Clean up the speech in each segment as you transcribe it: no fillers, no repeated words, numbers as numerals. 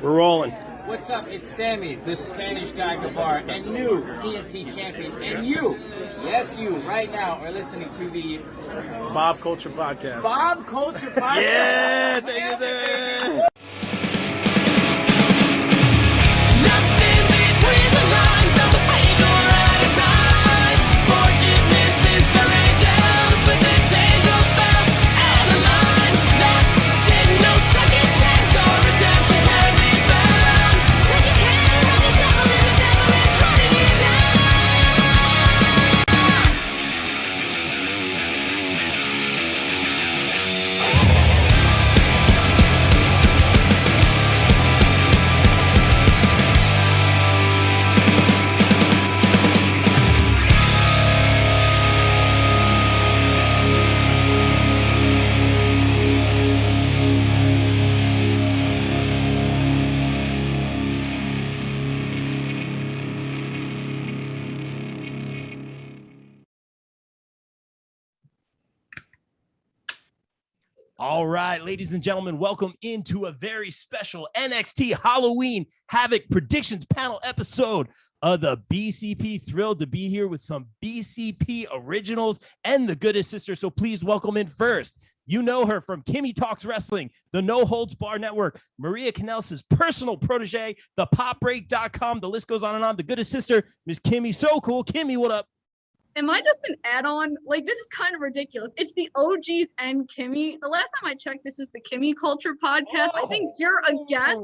We're rolling. What's up? It's Sammy, the Spanish guy Gabar, and new TNT champion. And you, yes, you, right now are listening to the Bob Culture Podcast. Bob Culture Podcast. Yeah, thank you, sir. Nothing between the lines of the page or out of sight. Forgiveness is for angels with its angel spell and a line that's in no second chance or redemption can be found. 'Cause you can't run the devil and the devil is running you down. All right, ladies and gentlemen, welcome into a very special NXT Halloween Havoc Predictions Panel episode of the BCP. Thrilled to be here with some BCP originals and the Goodest Sister. So please welcome in first. You know her from Kimmy Talks Wrestling, the No Holds Bar Network, Maria Canellis' personal protege, the popbreak.com. The list goes on and on. The Goodest Sister, Miss Kimmy So Cool. Kimmy, what up? Am I just an add-on? Like, this is kind of ridiculous. It's the OGs and Kimmy. The last time I checked, this is the Kimmy Culture Podcast. I think you're a guest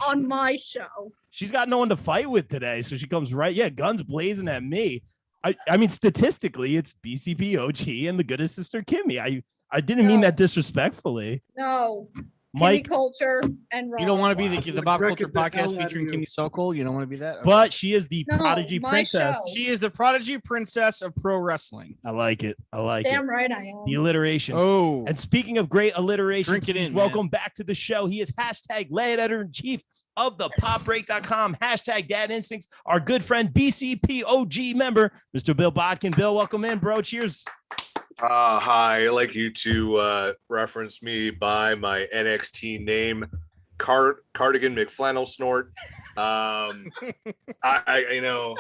on my show. She's got no one to fight with today, so she comes right. Yeah, guns blazing at me. I mean, statistically, it's BCP OG and the Goodest Sister Kimmy. I didn't mean that disrespectfully. No. Mike, Kimmy Culture and Raw. You don't want to be the Bob Culture Podcast featuring Kimmy So Cool? You don't want to be that? Okay. but she is the No, prodigy my princess. show. She is the prodigy princess of pro wrestling. I like it. I like Damn it. right I am. The alliteration. Oh, And speaking of great alliteration, Drink it please in, welcome back to the show. He is hashtag lead editor-in-chief of the popbreak.com, hashtag dad instincts, our good friend BCP OG member, Mr. Bill Bodkin. Bill, welcome in, bro. Cheers. Hi, I'd like you to reference me by my NXT name, Cardigan McFlannel Snort. You know,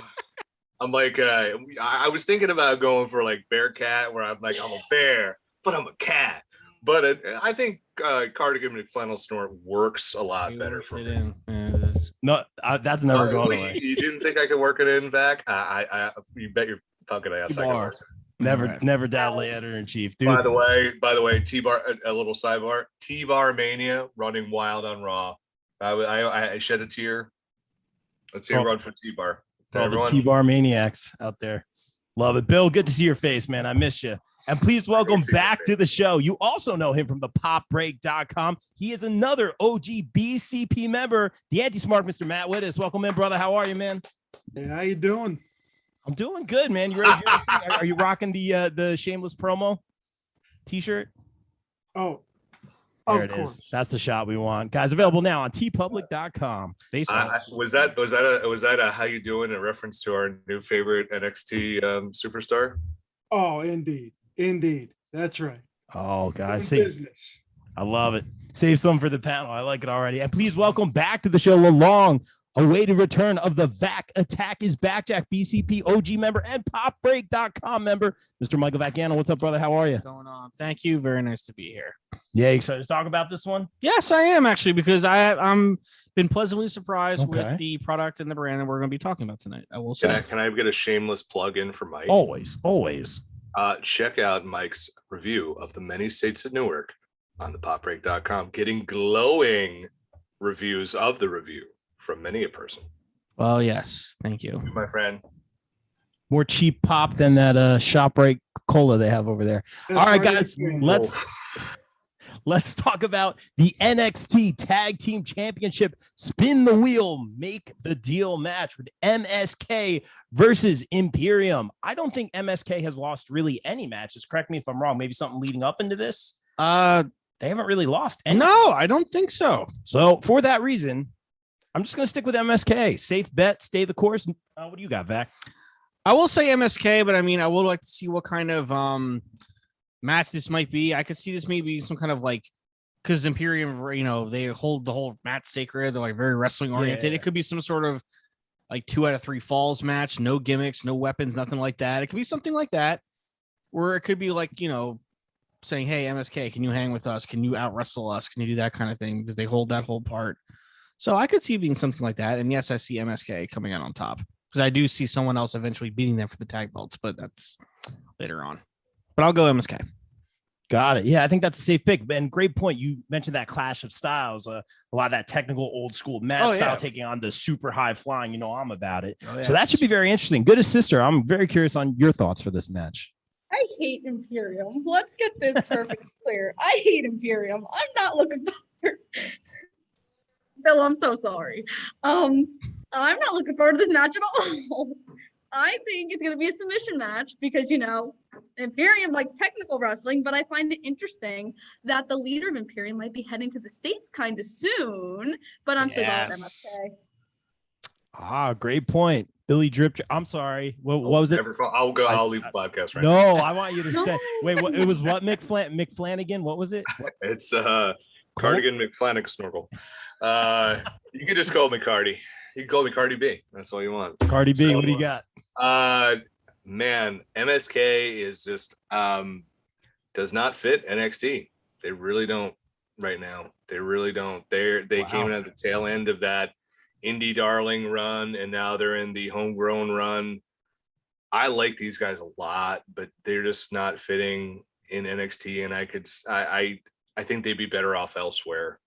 I'm like, I was thinking about going for like Bearcat, where I'm like, I'm a bear, but I'm a cat. But I think Cardigan McFlannel Snort works a lot better for me. No, that's never going Wait, away. you didn't think I could work it in back? You bet your fucking ass I can work it. Never doubt lay editor-in-chief, dude. By the way, T-Bar, a little sidebar. T-Bar Mania running wild on Raw. I shed a tear. Let's hear run for T-Bar. All the T-Bar maniacs out there. Love it. Bill, good to see your face, man. I miss you. And please welcome back to the show. You also know him from the popbreak.com. He is another OG BCP member, the anti-smart Mr. Matt Wittes. Welcome in, brother. How are you, man? Hey, how you doing? I'm doing good, man. You ready to do this thing? Are you rocking the shameless promo t-shirt? Oh, There of it course. is. That's the shot we want. Guys, available now on tpublic.com. Was that a how you doing in reference to our new favorite NXT superstar? Oh, indeed. That's right. Oh, guys. Doing business. I love it. Save some for the panel. I like it already. And please welcome back to the show the long-awaited return of the VAC Attack is back, Jack BCP OG member and popbreak.com member, Mr. Michael Vacchiano. What's up, brother? How are you? What's going on? Thank you. Very nice to be here. Yeah, you excited to talk about this one? Yes, I am actually, because I'm been pleasantly surprised Okay. with the product and the brand that we're going to be talking about tonight. I will say. Can I get a shameless plug in for Mike? Always. Check out Mike's review of the many states of Newark on the popbreak.com, getting glowing reviews of the review from many a person. Well, yes. Thank you. My friend. More cheap pop than that ShopRite cola they have over there. That's All right, right. guys, let's talk about the NXT Tag Team Championship Spin the Wheel, Make the Deal match with MSK versus Imperium. I don't think MSK has lost really any matches. Correct me if I'm wrong. Maybe something leading up into this. They haven't really lost any. No, I don't think so. So for that reason, I'm just going to stick with MSK. Safe bet, stay the course. What do you got, Vac? I will say MSK, but I mean, I would like to see what kind of match this might be. I could see this maybe some kind of like because Imperium, they hold the whole match sacred. They're like very wrestling oriented. Yeah. It could be some sort of like 2 out of 3 falls match, no gimmicks, no weapons, nothing like that. It could be something like that, where it could be like, saying, hey, MSK, can you hang with us? Can you out wrestle us? Can you do that kind of thing? Because they hold that whole part. So I could see it being something like that. And yes, I see MSK coming out on top because I do see someone else eventually beating them for the tag belts, but that's later on. But I'll go MSK. Got it. Yeah, I think that's a safe pick. And great point. You mentioned that clash of styles, a lot of that technical old school Matt style taking on the super high flying. I'm about it. So that should be very interesting. Good as sister. I'm very curious on your thoughts for this match. I hate Imperium. Let's get this perfectly clear. I hate Imperium. I'm not looking forward. Bill, I'm so sorry. I'm not looking forward to this match at all. I think it's going to be a submission match because, Imperium likes technical wrestling, but I find it interesting that the leader of Imperium might be heading to the States kind of soon, but I'm still going with MSK. Great point. Billy Drip. I'm sorry. What was it? I'll leave the podcast right now. No, I want you to stay. Wait, it was what? Mick Flanagan? What was it? It's Cardigan McFlanagan Snorkel. You can just call me Cardi. You can call me Cardi B. That's all you want. Cardi B, what do you got? Man, MSK is just does not fit NXT. They really don't right now. They really don't. They came in at the tail end of that indie darling run, and now they're in the homegrown run. I like these guys a lot, but they're just not fitting in NXT, and I think they'd be better off elsewhere.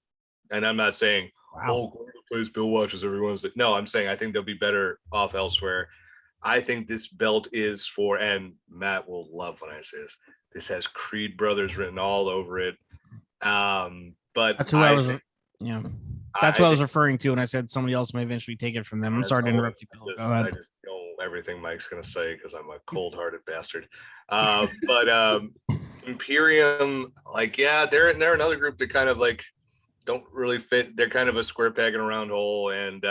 And I'm not saying, Gordon plays Bill watches every Wednesday. No, I'm saying I think they'll be better off elsewhere. I think this belt is for, and Matt will love when I say this has Creed Brothers written all over it. But that's who That's what I was referring to when I said somebody else may eventually take it from them. I'm sorry to interrupt you, Bill. I just know everything Mike's going to say because I'm a cold-hearted bastard. But Imperium, they're another group that kind of don't really fit. They're kind of a square peg in a round hole, and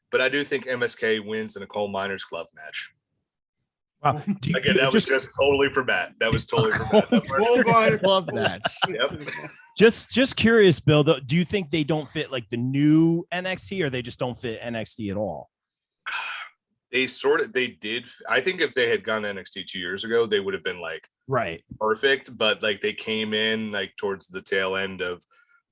but I do think MSK wins in a coal miners glove match. Wow. That was just totally for Matt. That was totally for Matt. Glove match. Yep. Just curious, Bill, though, do you think they don't fit like the new NXT, or they just don't fit NXT at all? They did. I think if they had gone to NXT 2 years ago, they would have been perfect. But they came in towards the tail end of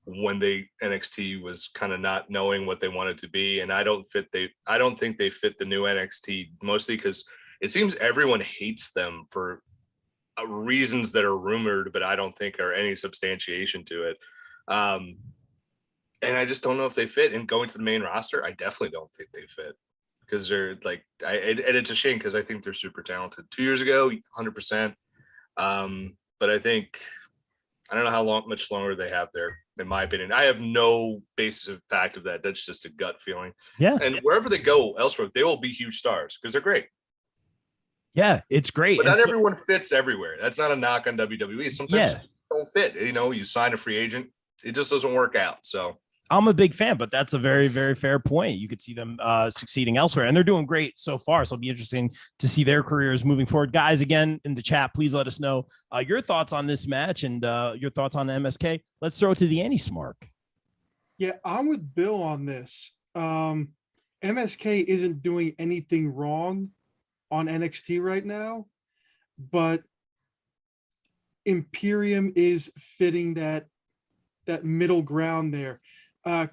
when NXT was kind of not knowing what they wanted to be. And I don't think they fit the new NXT, mostly because it seems everyone hates them for reasons that are rumored, but I don't think are any substantiation to it. And I just don't know if they fit. And going to the main roster, I definitely don't think they fit because they're and it's a shame because I think they're super talented. 2 years ago, 100%. But I don't know how much longer they have there. In my opinion, I have no basis of fact of that. That's just a gut feeling. Yeah. And wherever they go elsewhere, they will be huge stars because they're great. Yeah, it's great. But not everyone fits everywhere. That's not a knock on WWE. Sometimes you don't fit. You sign a free agent, it just doesn't work out. So I'm a big fan, but that's a very, very fair point. You could see them succeeding elsewhere, and they're doing great so far. So it'll be interesting to see their careers moving forward. Guys, again, in the chat, please let us know your thoughts on this match and your thoughts on MSK. Let's throw it to the Anti-Smark. Yeah, I'm with Bill on this. MSK isn't doing anything wrong on NXT right now, but Imperium is fitting that middle ground there.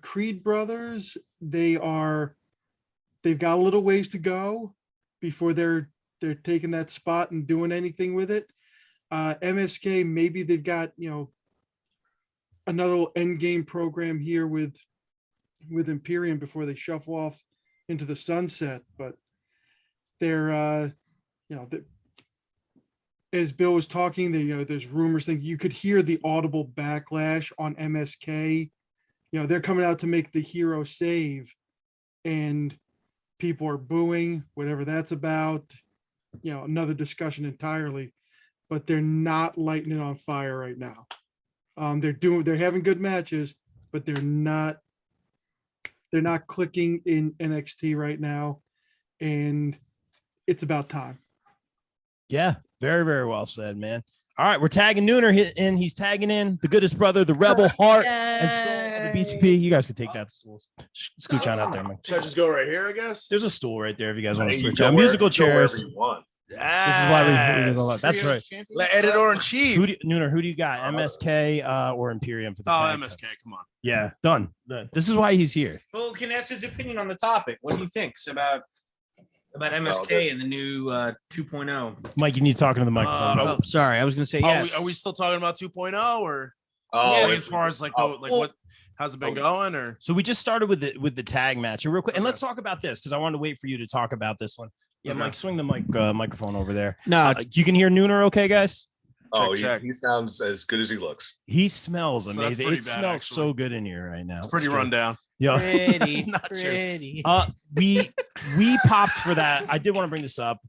Creed Brothers, they've got a little ways to go before they're taking that spot and doing anything with it. MSK, maybe they've got another end game program here with Imperium before they shuffle off into the sunset, but they're as Bill was talking, there's rumors that you could hear the audible backlash on MSK. They're coming out to make the hero save, and people are booing, whatever that's about. Another discussion entirely, but they're not lighting it on fire right now. They're having good matches, but they're not clicking in NXT right now, and it's about time. Yeah, very, very well said, man. All right, we're tagging Nooner in. He's tagging in the goodest brother, the Rebel Heart, and soul of the BCP. You guys can take that stool. Scooch on out there, Mike. Should I just go right here, I guess? There's a stool right there if you guys want to You switch go out. Musical chairs. wherever you want. This is why we go. That's right. Editor in chief. Nooner, who do you got? MSK or Imperium for the tag MSK. titles? Come on. Yeah, done. This is why he's here. Well, can ask his opinion on the topic. What he thinks about MSK and the new 2.0. Mike, you need to talk into the microphone. Oh, sorry. I was going to say yes. Are we still talking about 2.0 or Oh, as far as like what how's it been going or? So we just started with the tag match, and real quick, and let's talk about this because I wanted to wait for you to talk about this one. Yeah, Okay. Mike, swing the microphone over there. No, You can hear Nooner, okay, guys? Check. He sounds as good as he looks. He smells that's amazing. pretty It bad, smells actually. so good in here right now. It's pretty true. rundown. Yeah. pretty, Not true. pretty. We popped for that. I did want to bring this up.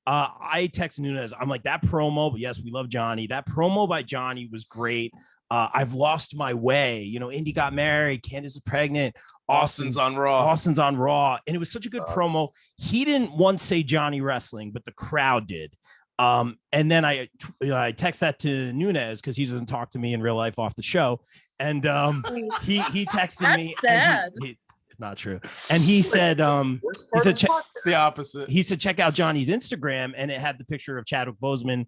I texted Nunez. I'm like, that promo, but yes, we love Johnny. That promo by Johnny was great. I've lost my way. You know, Indy got married. Candace is pregnant. Austin's on Raw. Austin's on Raw. And it was such a good promo. He didn't once say Johnny Wrestling, but the crowd did. And then I text that to Nunez because he doesn't talk to me in real life off the show. And he texted me. That's and it's not true. And he said, It's the opposite. he said, check out Johnny's Instagram, and it had the picture of Chadwick Boseman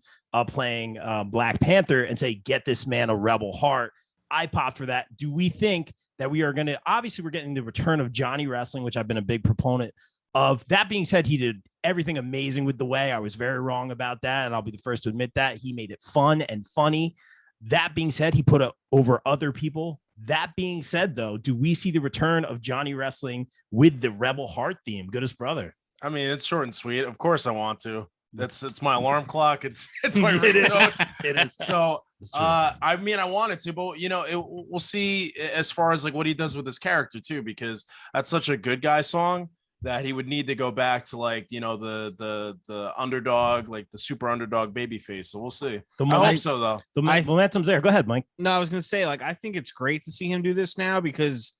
playing Black Panther and say, get this man a rebel heart. I popped for that. Do we think that we are going to, obviously we're getting the return of Johnny Wrestling, which I've been a big proponent of. That being said, he did everything amazing with the way. I was very wrong about that, and I'll be the first to admit that. He made it fun and funny. That being said, he put it over other people. That being said, though, do we see the return of Johnny Wrestling with the Rebel Heart theme? Goodest brother. I mean, it's short and sweet. Of course I want to. It's my alarm clock. It's my It is. ringtone. It is. So It's true. I mean, I wanted to, but you know, we'll see as far as like what he does with his character too, because that's such a good guy song that he would need to go back to like, you know, the underdog, like the super underdog baby face. So we'll see. I hope so though. The momentum's there. Go ahead, Mike. No, I was going to say, like, I think it's great to see him do this now because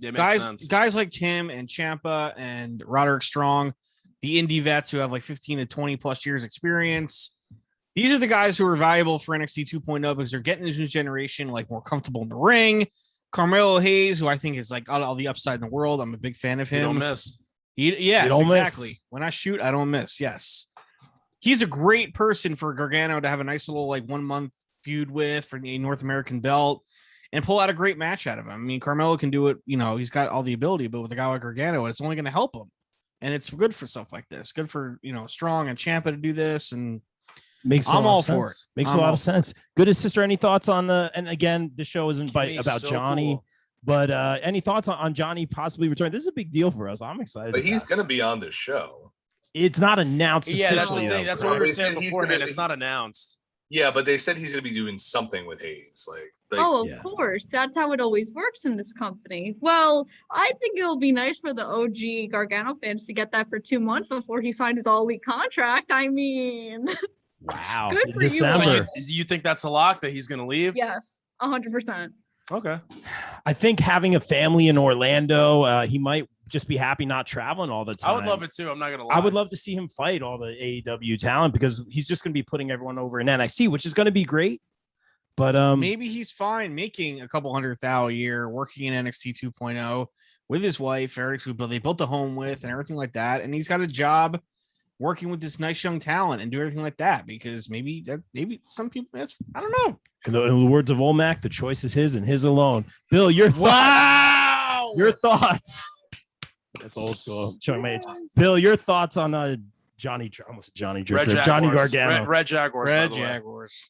It makes sense. guys like Tim and Ciampa and Roderick Strong, the indie vets who have like 15 to 20 plus years experience. These are the guys who are valuable for NXT 2.0 because they're getting this new generation like more comfortable in the ring. Carmelo Hayes, who I think is like all the upside in the world. I'm a big fan of You him. don't miss. Yes, You don't miss. exactly. When I shoot, I don't miss. Yes. He's a great person for Gargano to have a nice little like 1 month feud with for the North American belt and pull out a great match out of him. I mean, Carmelo can do it. You know, he's got all the ability, but with a guy like Gargano, it's only going to help him. And it's good for stuff like this. Good for, you know, Strong and Ciampa to do this. And I'm all for it. Makes a lot of sense. Good sister. Any thoughts on and again, the show isn't about so Johnny, cool. but any thoughts on Johnny possibly returning? This is a big deal for us. I'm excited. But he's about it. going to be on this show. It's not announced. Yeah, that's the officially, thing. though, That's right? what we were They saying said he's beforehand. gonna- It's not announced. Yeah, but they said he's going to be doing something with Hayes. Like Oh, Yeah. of course. That's how it always works in this company. Well, I think it'll be nice for the OG Gargano fans to get that for 2 months before he signed his all-week contract. I mean, Wow. Good for you. So December. you think that's a lock that he's going to leave? yes, 100%. Okay. I think having a family in Orlando, he might just be happy not traveling all the time. I would love it too. I'm not going to lie. I would love to see him fight all the AEW talent because he's just going to be putting everyone over in NXT, which is going to be great. But maybe he's fine making a couple $100,000 a year working in NXT 2.0 with his wife, Eric, who they built a home with and everything like that. And he's got a job working with this nice young talent and do everything like that because maybe some people I don't know. in the words of Olmec, the choice is his and his alone. Bill, your thoughts? Wow. Your thoughts? That's old school. Showing my age. Bill, your thoughts on Johnny Drifter, Johnny Gargano? Red Jaguars. by Red the way. Jaguars.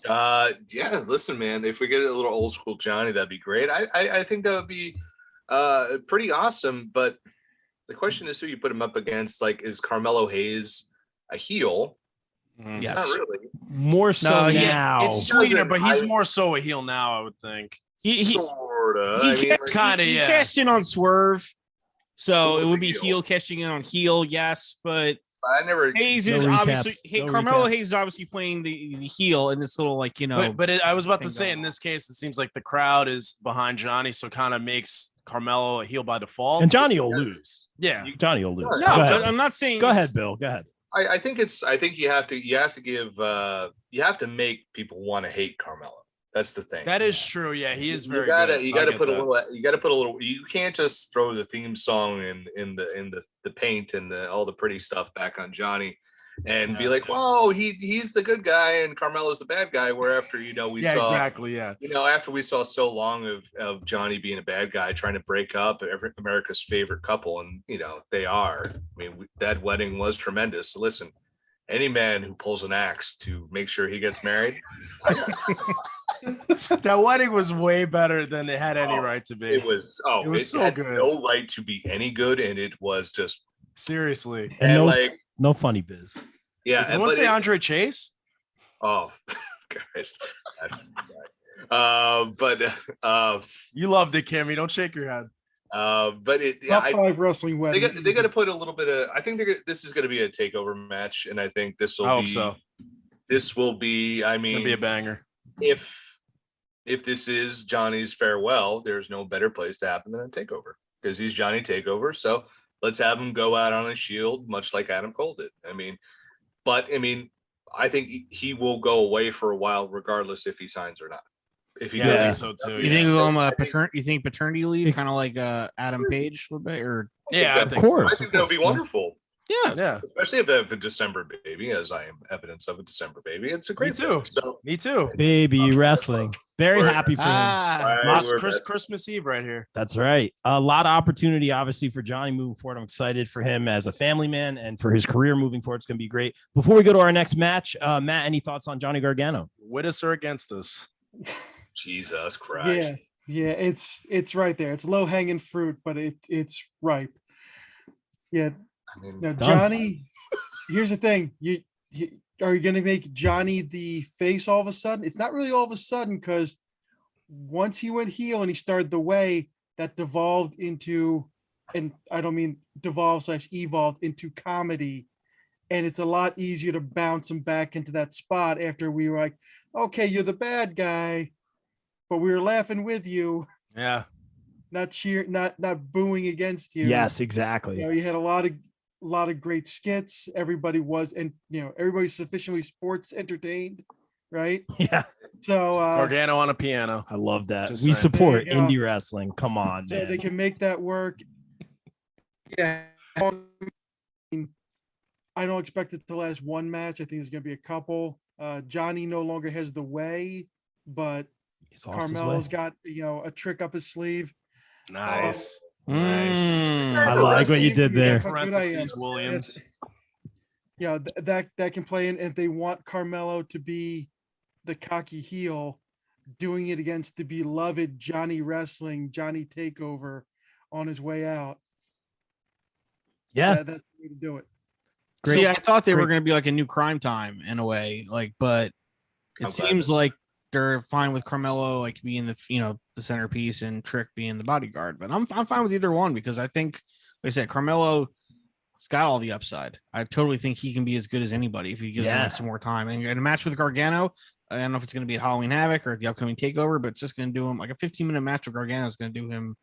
yeah, listen, man, if we get a little old school Johnny, that'd be great. I think that would be pretty awesome. But the question is who you put him up against. Like, is Carmelo Hayes a heel? Yes. Not really. More so No, now. It's sweeter, but he's more so a heel now, I would think. He Sorta. he I mean, ca- like, kinda, he yeah. cashed in on Swerve. So Who it was would a be heel? heel cashing in on heel, yes, but I never. Hayes No is recaps. obviously No Carmelo recaps. Hayes is obviously playing the heel in this little like I was about to thing say, going in this case, it seems like the crowd is behind Johnny, so kind of makes Carmelo a heel by default. And Johnny will lose. Yeah. Johnny will lose. No, Go ahead. I'm not saying Go ahead, Bill. Go ahead. I think you have to make people want to hate Carmelo. That's the thing. That is true. Yeah, he is very good. good. You gotta put a little. You can't just throw the theme song in the paint and all the pretty stuff back on Johnny, and be like, "Whoa, he's the good guy and Carmelo's the bad guy." Where after we saw exactly, after we saw so long of Johnny being a bad guy trying to break up America's favorite couple, and they are. I mean, that wedding was tremendous. So listen, any man who pulls an axe to make sure he gets married. That wedding was way better than it had any right to be. It was so good. No right to be any good, and it was just seriously. And no funny biz. Yeah. Does anyone say Andre Chase? Oh, Christ. You loved it, Kimmy. Don't shake your head. But top 5 wrestling wedding. They got to put a little bit of. I think this is going to be a takeover match, and I think this will be. So. This will be. I mean, it'll be a banger. If this is Johnny's farewell, there's no better place to happen than a takeover because he's Johnny Takeover. So let's have him go out on a shield, much like Adam Cole did. I think he will go away for a while, regardless if he signs or not. If he I think so too. You think you think paternity leave, kind of like Adam Page a little bit, or of course. I think that would be wonderful. Yeah. Especially if they have a December baby, as I am evidence of a December baby. It's a great thing. So, Me too. Baby wrestling. Very happy for him. Christmas Eve right here. That's right. A lot of opportunity, obviously, for Johnny moving forward. I'm excited for him as a family man and for his career moving forward. It's going to be great. Before we go to our next match, Matt, any thoughts on Johnny Gargano? With us or against us? Jesus Christ. Yeah, it's right there. It's low hanging fruit, but it's ripe. Yeah. Now, Johnny, here's the thing. Are you going to make Johnny the face all of a sudden? It's not really all of a sudden, because once he went heel and he started the way, that devolved into, and I don't mean devolve/evolved into comedy. And it's a lot easier to bounce him back into that spot after we were like, okay, you're the bad guy, but we were laughing with you. Yeah. Not booing against you. Yes, exactly. You had a lot of great skits. Everybody was, and everybody's sufficiently sports entertained, right? Yeah. So Gargano on a piano. I love that. We support indie wrestling. Come on, so man. they can make that work. Yeah. I don't expect it to last one match. I think there's going to be a couple. Johnny no longer has the way, but Carmelo's got a trick up his sleeve. Nice. I like what you did there. Parentheses Williams. That can play in. If they want Carmelo to be the cocky heel, doing it against the beloved Johnny Wrestling, Johnny Takeover on his way out. Yeah, that's the way to do it. Great. See, I thought they were going to be like a new Crime Time in a way, but it seems like they're fine with Carmelo being the centerpiece and Trick being the bodyguard. But I'm fine with either one, because I think, like I said, Carmelo's got all the upside. I totally think he can be as good as anybody if he gives him some more time. And in a match with Gargano, I don't know if it's going to be at Halloween Havoc or at the upcoming Takeover, but it's just going to do him like a 15-minute match with Gargano is going to do him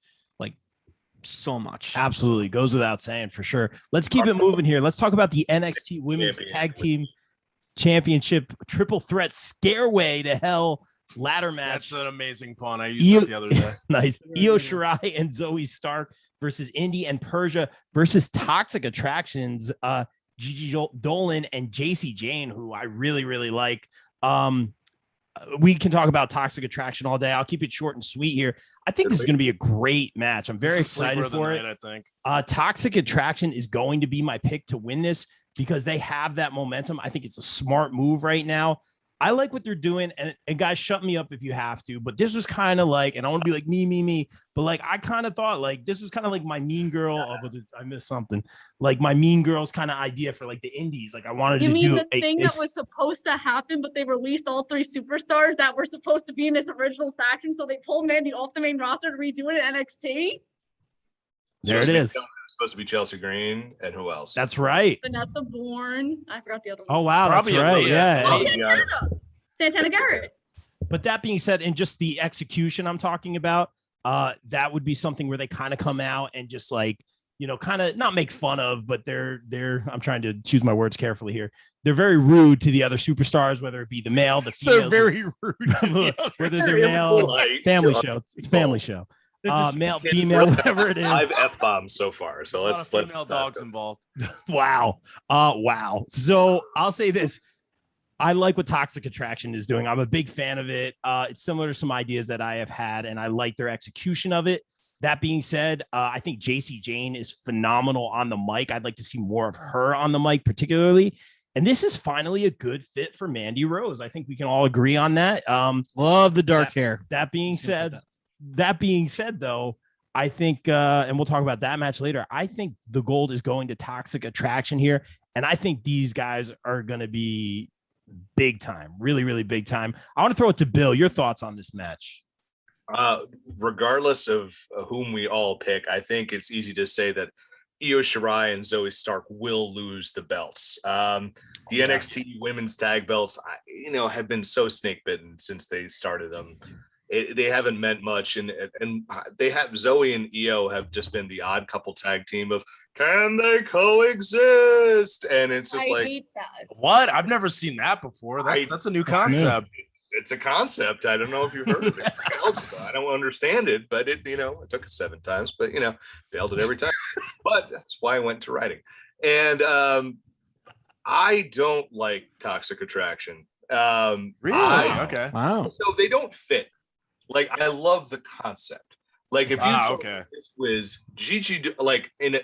so much. Absolutely. Goes without saying, for sure. Let's keep it moving here. Let's talk about the NXT Women's Tag Team Championship Triple Threat Scareway to Hell ladder match. That's an amazing pun. I used that the other day. Nice. Io Shirai and Zoe Stark versus Indy and Persia versus Toxic Attractions, Gigi Dolan and JC Jane, who I really, really like. We can talk about Toxic Attraction all day. I'll keep it short and sweet here. I think this is going to be a great match. I'm very excited for it. I think Toxic Attraction is going to be my pick to win this because they have that momentum. I think it's a smart move right now. I like what they're doing, and guys, shut me up if you have to, but this was kind of like, and I want to be like me, but I kind of thought this was kind of like my Mean Girl. I missed something. Like my Mean Girls kind of idea for the indies. I wanted to do. You mean the thing that was supposed to happen, but they released all 3 superstars that were supposed to be in this original faction, so they pulled Mandy off the main roster to redo it at NXT? There it is. Supposed to be Chelsea Green, and who else? That's right. Vanessa Bourne. I forgot the other one. Oh wow, Probably that's right. Yeah. Santana Garrett. But that being said, and just the execution I'm talking about, that would be something where they kind of come out and just kind of not make fun of, but they're I'm trying to choose my words carefully here. They're very rude to the other superstars, whether it be the male, the female. They're very rude. Whether they're male, family show. It's a family show. Male, female, whatever it is. 5 F-bombs so far. So let's female dogs involved. Wow. Wow. So I'll say this. I like what Toxic Attraction is doing. I'm a big fan of it. It's similar to some ideas that I have had, and I like their execution of it. That being said, I think JC Jane is phenomenal on the mic. I'd like to see more of her on the mic, particularly. And this is finally a good fit for Mandy Rose. I think we can all agree on that. Love the dark hair. That being said, though, I think, and we'll talk about that match later. I think the gold is going to Toxic Attraction here. And I think these guys are going to be big time, really, really big time. I want to throw it to Bill. Your thoughts on this match? Regardless of whom we all pick, I think it's easy to say that Io Shirai and Zoe Stark will lose the belts. The NXT women's tag belts, have been so snake bitten since they started them. They haven't meant much, and they have Zoe and Io have just been the odd couple tag team of can they coexist? And it's just I hate that. What? I've never seen that before. That's a new concept. It's a concept. I don't know if you've heard of it. It's like algebra. I don't understand it, but it took it 7 times, but failed it every time. But that's why I went to writing. And I don't like Toxic Attraction. Really? Okay. Wow. So they don't fit. Like, I love the concept. Like, if you told me this was Gigi, like in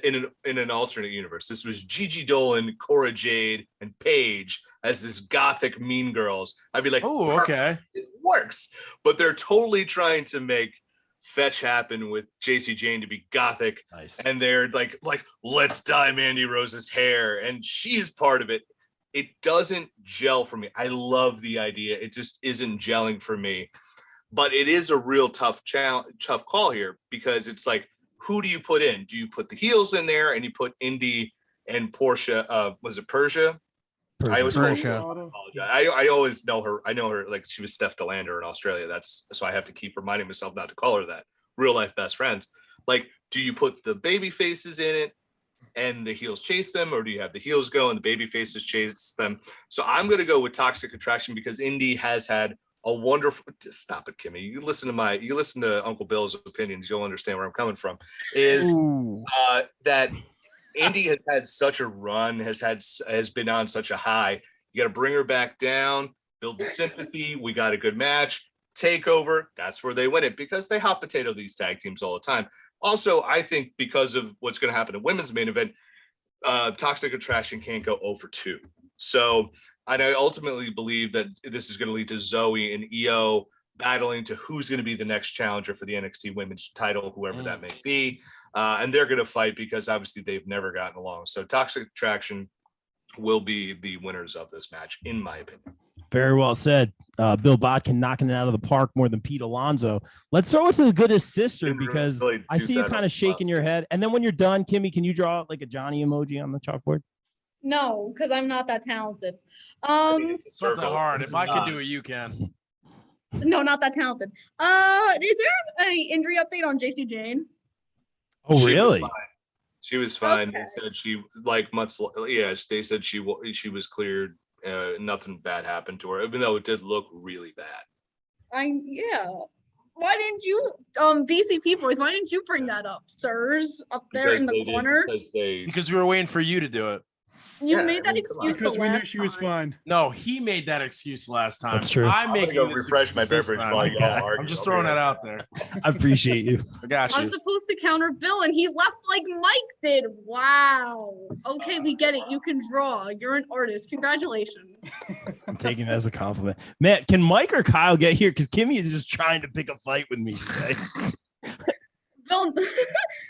an alternate universe, this was Gigi Dolan, Cora Jade, and Paige as this gothic mean girls, I'd be like, oh, okay, it works. But they're totally trying to make fetch happen with JC Jane to be gothic. Nice. And they're like, let's dye Mandy Rose's hair, and she's part of it. It doesn't gel for me. I love the idea. It just isn't gelling for me. But it is a real tough call here, because it's like, who do you put in? Do you put the heels in there and you put Indy and Portia? Was it Persia? I always apologize. I always know her. I know her like she was Steph Delander in Australia. So I have to keep reminding myself not to call her that. Real life best friends. Like, do you put the baby faces in it and the heels chase them, or do you have the heels go and the baby faces chase them? So I'm going to go with Toxic Attraction, because Indy has had a wonderful. Just stop it, Kimmy. You listen to Uncle Bill's opinions, you'll understand where I'm coming from. Is that Indy has had such a run, has been on such a high. You got to bring her back down, build the sympathy. We got a good match. Takeover, that's where they win it, because they hot potato these tag teams all the time. Also, I think because of what's going to happen in women's main event, Toxic Attraction can't go 0 for 2. So, and I ultimately believe that this is going to lead to Zoe and Io battling to who's going to be the next challenger for the NXT women's title, whoever that may be. And they're going to fight, because obviously they've never gotten along. So Toxic Attraction will be the winners of this match, in my opinion. Very well said. Bill Bodkin knocking it out of the park more than Pete Alonso. Let's throw it to the goodest sister, because really I see you kind of shaking your head. And then when you're done, Kimmy, can you draw like a Johnny emoji on the chalkboard? No, because I'm not that talented. It's not that hard. If I can do it, you can. No, not that talented. Is there any injury update on JC Jane? Oh, really? She was fine. Okay. They said they said she was cleared. Nothing bad happened to her, even though it did look really bad. Why didn't you, BCP boys? Why didn't you bring that up, sirs, up there in the corner? Because we were waiting for you to do it. You made that excuse the last time. Because we knew she was fine. No, he made that excuse last time. That's true. I'm making go refresh my beverage while y'all argue. I'm just throwing that out there. I appreciate you. I got you. I'm supposed to counter Bill, and he left like Mike did. Wow. Okay, we get it. You can draw. You're an artist. Congratulations. I'm taking it as a compliment. Man, can Mike or Kyle get here? Because Kimmy is just trying to pick a fight with me today. Bill,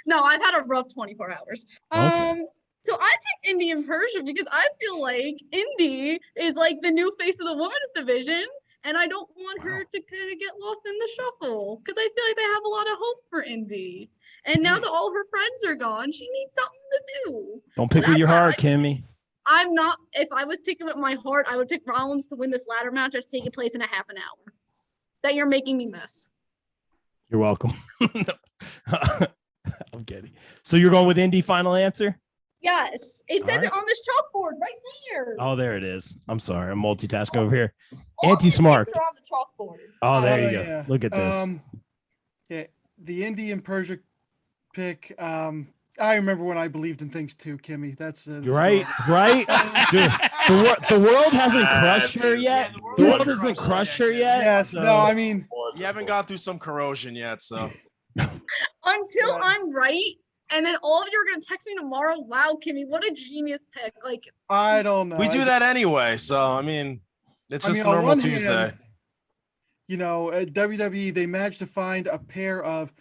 no, I've had a rough 24 hours. Okay. So I picked Indy and Persia because I feel like Indy is like the new face of the women's division, and I don't want her to kind of get lost in the shuffle, because I feel like they have a lot of hope for Indy. And now that all her friends are gone, she needs something to do. Don't pick with your heart, Kimmy. I'm not. If I was picking with my heart, I would pick Rollins to win this ladder match that's taking place in a half an hour. That you're making me miss. You're welcome. I'm kidding. So you're going with Indy final answer? Yes, it says All it on this chalkboard right there. Oh, there it is. I'm sorry. I'm multitasking over here. All the Anti-smart. picks are on the chalkboard. Oh, there Oh, you go. yeah. Look at this. Yeah, the Indy and Persia pick. I remember when I believed in things too, Kimmy. That's Right, right. Dude, the world hasn't crushed her yet. The world hasn't crushed her yet. Yes. so- No, I mean, You haven't gone through some corrosion yet, so Until I'm right, and then all of you are gonna text me tomorrow. Wow, Kimmy, what a genius pick! Like, I don't know. we do that anyway. So I mean, it's I just mean, on normal one Tuesday. hand, you know, at WWE, they managed to find a pair of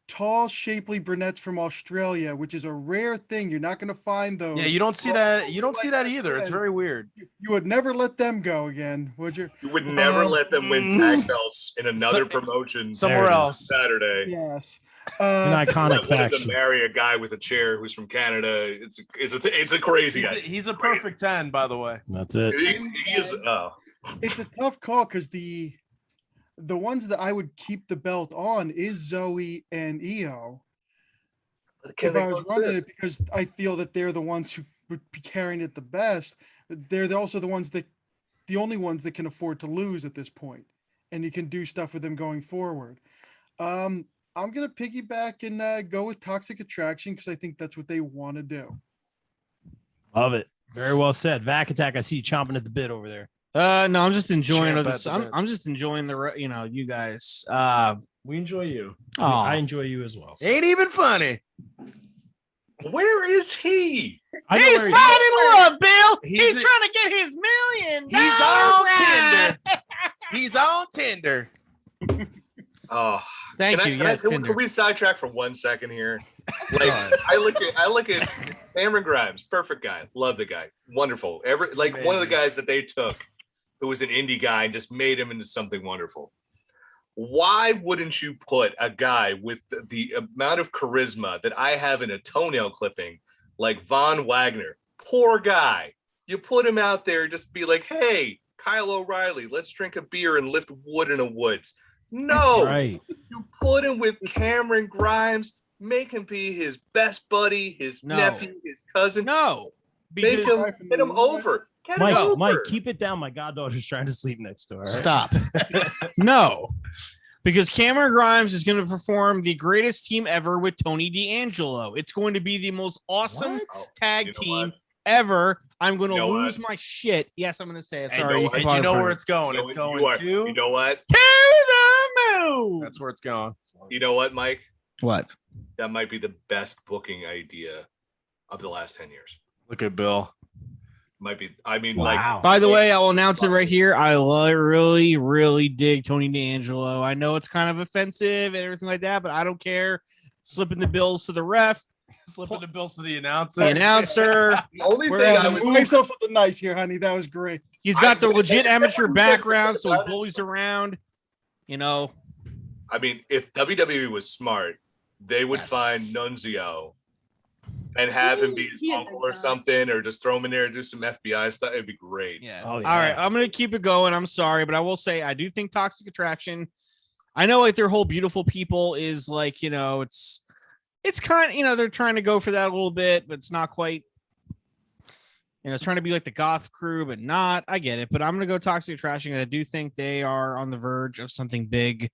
tall, shapely brunettes from Australia, which is a rare thing. You're not going to find those. Yeah, you don't see that. You don't see that either. It's very weird. You would never let them go again, would you? You would never let them win tag belts in another promotion Somewhere There it is. else. Saturday. Yes. An iconic Let one of them faction. marry a guy with a chair who's from Canada. It's a crazy guy. He's a perfect 10, by the way. That's it. He is. Oh, It's a tough call because the ones that I would keep the belt on is Zoe and Io. can If they I was running coexist? it, because I feel that they're the ones who would be carrying it the best. They're also the only ones that can afford to lose at this point, and you can do stuff with them going forward. I'm gonna piggyback and go with Toxic Attraction because I think that's what they want to do. Love it. Very well said. Vac Attack, I see you chomping at the bit over there. No, I'm just enjoying Champ this. at the bit. I'm just enjoying you guys. We enjoy you. I enjoy you as well. Ain't even funny. Where is he? I know He's where he is. falling in love, Bill. He's He's a- trying to get his $1 million. He's on Tinder. He's on Tinder. Oh, Thank you. Yes, Tinder. Can we sidetrack for 1 second here? Like I look at Cameron Grimes, perfect guy, love the guy, wonderful. One of the guys that they took, who was an indie guy, and just made him into something wonderful. Why wouldn't you put a guy with the amount of charisma that I have in a toenail clipping, like Von Wagner? Poor guy. You put him out there, just be like, hey, Kyle O'Reilly, let's drink a beer and lift wood in the woods. No, Right. you put him with Cameron Grimes, make him be his best buddy, his No. nephew, his cousin. No, Make because him get him over. Get him over. Mike, keep it down. My goddaughter's trying to sleep next door. All right? stop. No, because Cameron Grimes is going to perform the greatest team ever with Tony D'Angelo. It's going to be the most awesome What? tag You know team what? ever. I'm going to You know lose what? my shit. Yes, I'm going to say it. And Sorry. you know what? And you know where it's going. It's going You know what? to the moon. That's where it's going. You know what, Mike? What? That might be the best booking idea of the last 10 years. Look at Bill. Might be. I mean, Wow. By the way, I will announce it right here. I really, really dig Tony D'Angelo. I know it's kind of offensive and everything like that, but I don't care. Slipping the bills to the ref, Slipping the bills to the announcer. the announcer. the only We're thing I having was Give myself something nice here, honey. That was great. He's got the I- legit I- amateur I- background, so he I- bullies around. You know, I mean, if WWE was smart, they would Yes. find Nunzio and have him be his He a uncle good or guy. something, or just throw him in there and do some FBI stuff. It'd be great. yeah. Oh, All right, yeah. I'm gonna keep it going. I'm sorry, but I will say I do think Toxic Attraction. I know like their whole beautiful people is like, you know, it's kind of, you know, they're trying to go for that a little bit, but it's not quite. You know, it's trying to be like the goth crew, but not. I get it, but I'm gonna go Toxic Attraction. I do think they are on the verge of something big,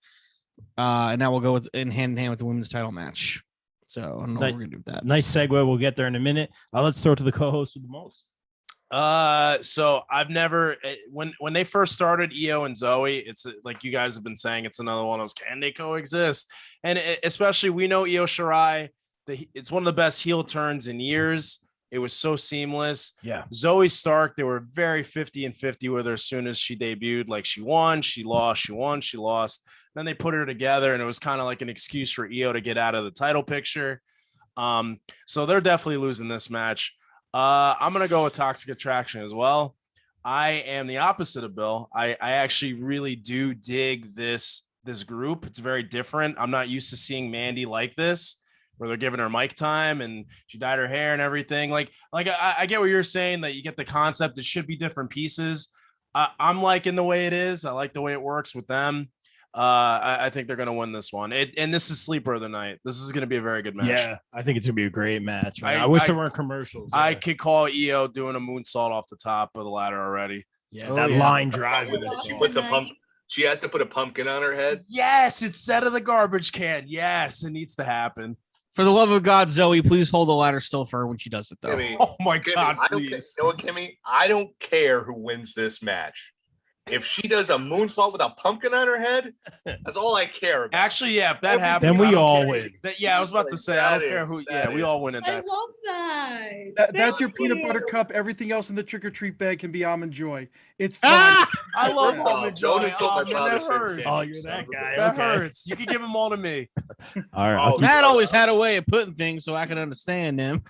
and that will go in hand with the women's title match. So I don't know what we're gonna do with that. Nice segue. We'll get there in a minute. Let's throw it to the co-host with the most. So I've never when they first started Io and Zoe, it's like you guys have been saying, it's another one of those, can they coexist? And especially we know Io Shirai, it's one of the best heel turns in years. It was so seamless. Yeah. Zoe Stark, they were very 50-50 with her as soon as she debuted. Like she won, she lost, she won, she lost. Then they put her together, and it was kind of like an excuse for Io to get out of the title picture. So they're definitely losing this match. I'm gonna go with Toxic Attraction as well. I am the opposite of Bill. I actually really do dig this group. It's very different. I'm not used to seeing Mandy like this, where they're giving her mic time and she dyed her hair and everything. Like I get what you're saying, that you get the concept. It should be different pieces. I'm liking the way it is. I like the way it works with them. I think they're going to win this one. And this is sleeper of the night. This is going to be a very good match. Yeah, I think it's gonna be a great match. Man. I wish there weren't commercials. I could call EO doing a moonsault off the top of the ladder already. Yeah, Oh, that yeah. line drive. with She this She song. puts a pump. She has to put a pumpkin on her head. Yes, instead of the garbage can. Yes, it needs to happen. For the love of God, Zoe, please hold the ladder still for her when she does it, though. Kimmy, Oh my Kimmy, God, I don't care. please. You know what, Kimmy? I don't care who wins this match. If she does a moonsault with a pumpkin on her head, that's all I care about. Actually, yeah, if that Then happens, we I don't all care. win. Yeah, I was about to say, I don't care who. Yeah, we all win at I that. love that. That's your Thank peanut you. butter cup. Everything else in the trick or treat bag can be almond joy. It's Ah! fine. I love First off, almond don't joy. insult my Oh, man, father's that favorite hurts. candy. Oh, you're that guy. That Okay. hurts. You can give them all to me. All right. Oh, Matt always had a way of putting things so I could understand them.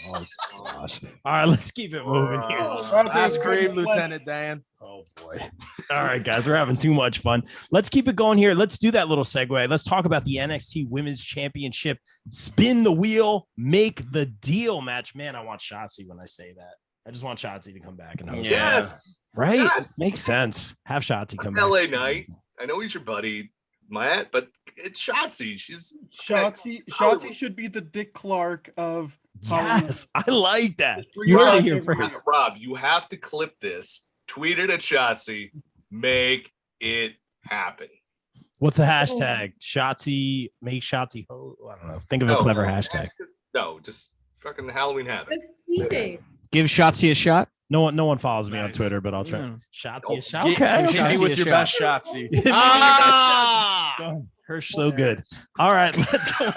Oh gosh. All right, let's keep it moving here. That's great, Good Lieutenant Dan. Oh boy. All right, guys, we're having too much fun. Let's keep it going here. Let's do that little segue. Let's talk about the NXT Women's Championship spin the wheel, make the deal match. Man, I want Shotzi when I say that. I just want Shotzi to come back and host. Yeah. Yes. Right? Yes. Makes sense. Have Shotzi come back. LA Knight. I know he's your buddy, Matt, but it's Shotzi. She's Shotzi should be the Dick Clark of Yes, I like that. Free You heard Rob it here every first. year. Rob, you have to clip this, tweet it at Shotzi, make it happen. What's the hashtag? Shotzi, make Shotzi. Oh, I don't know. Think of a No, clever hashtag. No, just fucking Halloween Havoc. Just tweet it. Give Shotzi a shot. No one follows me on Nice. Twitter, but I'll try. Yeah. Shotzi, a Nope. shot. Hit Okay. me Shotzi with a your shot. best Shotzi. Ah! Hirsch so good. All right, let's go.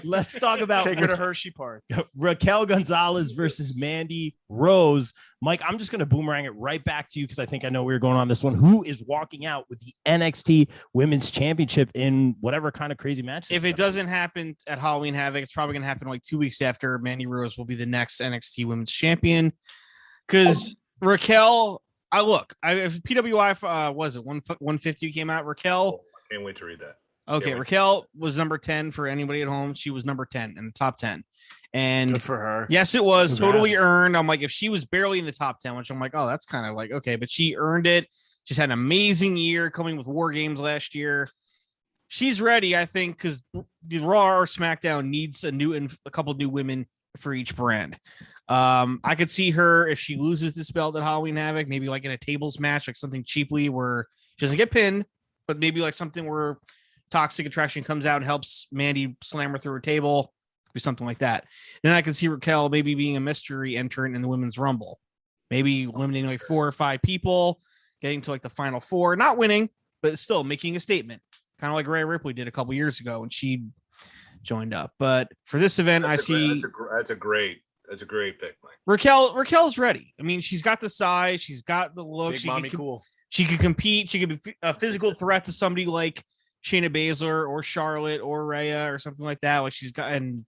Let's talk about Take her to Hershey Park. Raquel Gonzalez versus Mandy Rose. Mike, I'm just going to boomerang it right back to you because I think I know we were going on this one. Who is walking out with the NXT Women's Championship in whatever kind of crazy match? If it doesn't happen at Halloween Havoc, it's probably going to happen like 2 weeks after Mandy Rose will be the next NXT Women's Champion. Because Raquel, if PWI was it 150 came out, Raquel. I can't wait to read that. Okay, Yeah, Raquel was number 10 for anybody at home. She was number 10 in the top 10. And Good for her. yes, it was Congrats. totally earned. I'm like, if she was barely in the top 10, which I'm like, oh, that's kind of like, okay, but she earned it. She's had an amazing year coming with War Games last year. She's ready, I think, because the Raw or SmackDown needs a couple new women for each brand. I could see her if she loses this belt at Halloween Havoc, maybe like in a tables match, like something cheaply where she doesn't get pinned, but maybe like something where Toxic Attraction comes out and helps Mandy slam her through a table, be something like that. Then I can see Raquel maybe being a mystery entrant in the Women's Rumble, maybe eliminating like 4 or 5 people, getting to like the final 4, not winning, but still making a statement, kind of like Rhea Ripley did a couple years ago when she joined up. But for this event, That's a great pick, Mike. Raquel's ready. I mean, she's got the size, she's got the look, Big mommy cool. she could compete. She could be a physical threat to somebody like Shayna Baszler or Charlotte or Rhea or something like that. Like she's got, and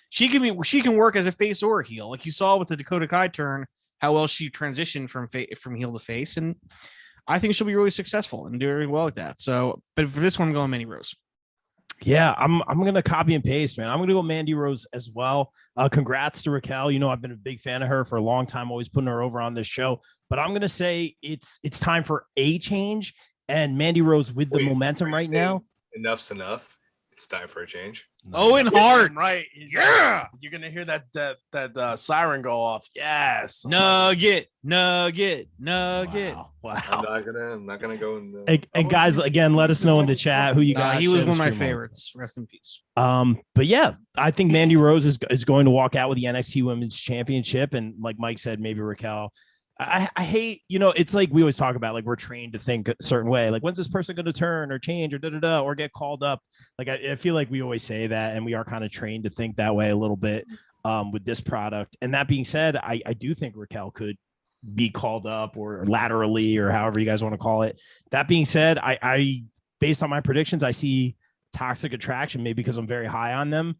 she can work as a face or a heel. Like you saw with the Dakota Kai turn, how well she transitioned from heel to face. And I think she'll be really successful and do very well with that. So, but for this one, I'm going Mandy Rose. Yeah, I'm gonna copy and paste, man. I'm gonna go Mandy Rose as well. Congrats to Raquel. You know, I've been a big fan of her for a long time, always putting her over on this show. But I'm gonna say it's time for a change. And Mandy Rose with the momentum right now. Enough's enough. It's time for a change. Owen Hart. Right. Yeah. You're gonna hear that siren go off. Yes. Nugget. Wow. I'm not gonna go in the And guys, again, let us know in the chat who you got. He was Share one of the my stream on. favorites. Rest in peace. But yeah, I think Mandy Rose is going to walk out with the NXT Women's Championship, and like Mike said, maybe Raquel. I hate, it's like we always talk about, like we're trained to think a certain way, like when's this person going to turn or change or or get called up. Like I feel like we always say that, and we are kind of trained to think that way a little bit with this product. And that being said, I do think Raquel could be called up or laterally or however you guys want to call it. That being said, I based on my predictions, I see Toxic Attraction, maybe because I'm very high on them,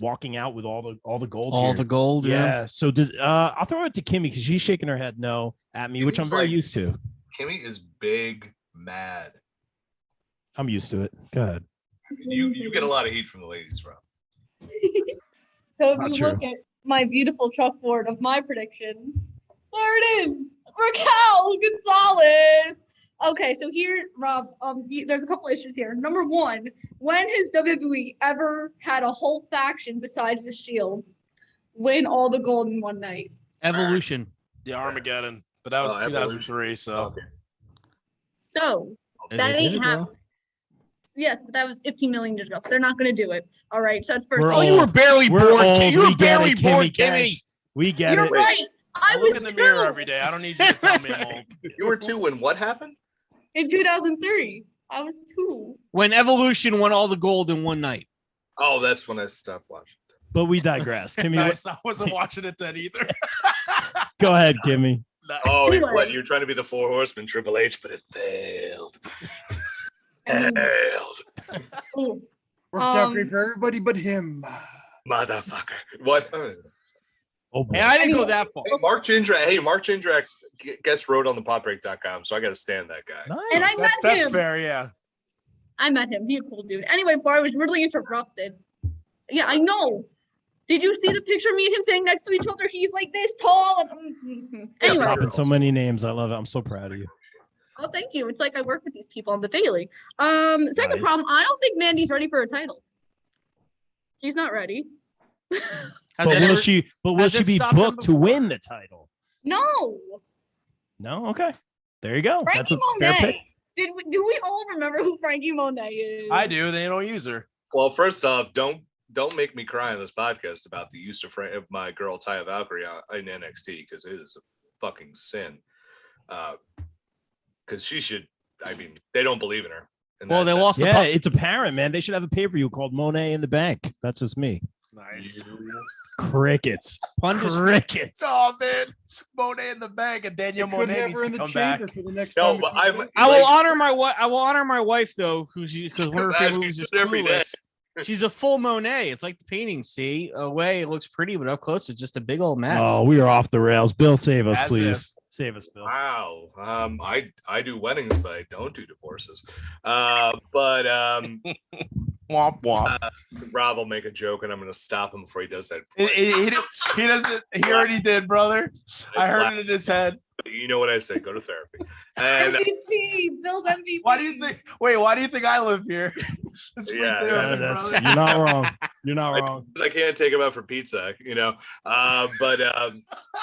walking out with all the gold. All here. the gold. Yeah. So does I'll throw it to Kimmy because she's shaking her head no at me, which I'm Kimmy's very like- used to. Kimmy is big mad. I'm used to it. Go ahead. You get a lot of heat from the ladies, Rob. So if Not you true. look at my beautiful chalkboard of my predictions, there it is. Raquel Gonzalez Okay, so here, Rob, there's a couple issues here. Number one, when has WWE ever had a whole faction besides the Shield win all the gold in one night? Evolution. The Armageddon, but that was 2003. So Okay. So They that did ain't it, happening. though. Yes, but that was 15 million years ago. So they're not going to do it. All right, so that's first. We're Oh, thing. you were old. barely We're born. old. You were We get barely it, born, Kimmy. Kimmy. Guys. We get You're it. right. I look was in the mirror two every day. I don't need you to tell me I'm old. You were 2 when what happened? in 2003. I was 2. When Evolution won all the gold in one night. Oh, that's when I stopped watching. But we digress. Kimmy, Nice. I wasn't watching it then either. go ahead, Kimmy. Oh, Anyway. what? You're trying to be the 4 Horsemen, Triple H, but it failed. Failed. Oof. Worked out great for everybody but him. Motherfucker. What? Oh boy. Hey, I didn't go Anyway. that far. Mark Jindrak guest wrote on the popbreak.com, so I got to stand that guy. Nice. And I met That's him. fair. Yeah. I met him. He's a cool dude. Anyway, before I was rudely interrupted. Yeah, I know. Did you see the picture of me and him sitting next to each other? He's like this tall. And anyway, Dropping so many names. I love it. I'm so proud of you. oh, thank you. It's like I work with these people on the daily. Second Nice. problem, I don't think Mandy's ready for a title. She's not ready. Has But it will ever- she? But will has she it be stopped him booked to before? win the title? No. No. Okay. There you go. That's Frankie a fair pick. Monet. Do we all remember who Frankie Monet is? I do. They don't use her. Well, first off, don't make me cry on this podcast about the use of my girl Taya Valkyrie in NXT, because it is a fucking sin. Because she should. I mean, they don't believe in her. And Well, they lost the Yeah, pup. it's apparent, man. They should have a pay-per-view called Monet in the Bank. That's just me. Nice. Crickets. Pundits. Crickets. Oh man, Monet in the bag and Daniel Could Monet have needs her in to the come back. chamber for the next No, time. but it comes I'm- up. I will Like- honor my wife. I will honor my wife though, because one of her That's favorite movies good is every day. Clueless. She's a full Monet. It's like the painting. See, away it looks pretty, but up close it's just a big old mess. Oh, we are off the rails. Bill, save us, As please. Save us, Bill. Wow. I do weddings, but I don't do divorces. But Womp womp. Rob will make a joke, and I'm going to stop him before he does that. He doesn't. He already did, brother. I heard it in his head. You know what I say? Go to therapy. And MVP. Bill's MVP. Why do you think? Wait, why do you think I live here? It's free Yeah, therapy, Yeah, that's, brother. you're not wrong. You're not wrong. I can't take him out for pizza, you know.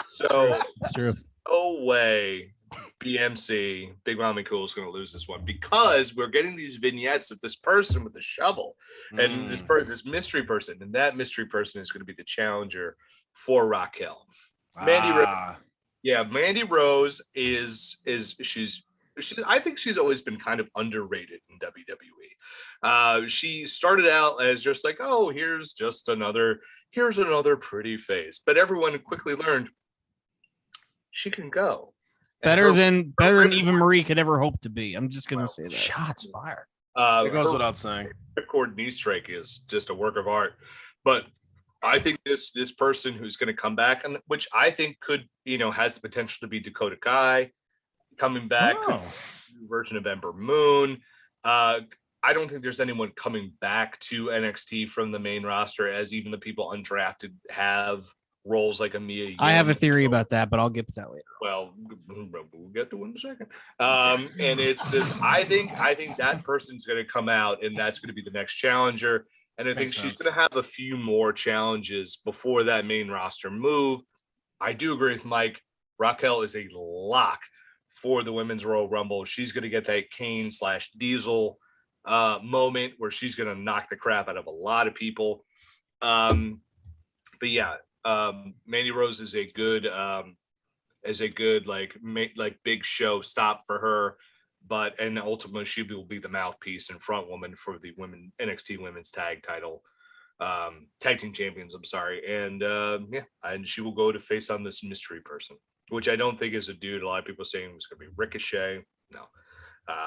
So It's true. no way BMC Big Mommy Cool is going to lose this one, because we're getting these vignettes of this person with the shovel and this mystery person, and that mystery person is going to be the challenger for Raquel. Mandy Rose. Yeah, Mandy Rose is she's I think she's always been kind of underrated in WWE. She started out as just like, oh, here's another pretty face, but everyone quickly learned she can go. And better her- than even Marie could ever hope to be. I'm just gonna say that. Shots fired. her It goes without saying. ripcord knee strike is just a work of art. But I think this person who's going to come back, and which I think could, has the potential to be Dakota Kai coming back, could Oh. be a new version of Ember Moon. I don't think there's anyone coming back to NXT from the main roster, as even the people undrafted have roles like a Mia. I have a Yim. theory about that, but I'll get to that later. Well, we'll get to it in a second. And it's just, I think that person's going to come out, and that's going to be the next challenger. And I think Makes she's sense. going to have a few more challenges before that main roster move. I do agree with Mike. Raquel is a lock for the Women's Royal Rumble. She's going to get that Kane/Diesel moment where she's going to knock the crap out of a lot of people. But yeah, Mandy Rose is a good like big show stop for her, and ultimately she will be the mouthpiece and front woman for the NXT Women's Tag Team Champions. I'm sorry, and and she will go to face on this mystery person, which I don't think is a dude. A lot of people saying it was going to be Ricochet. No.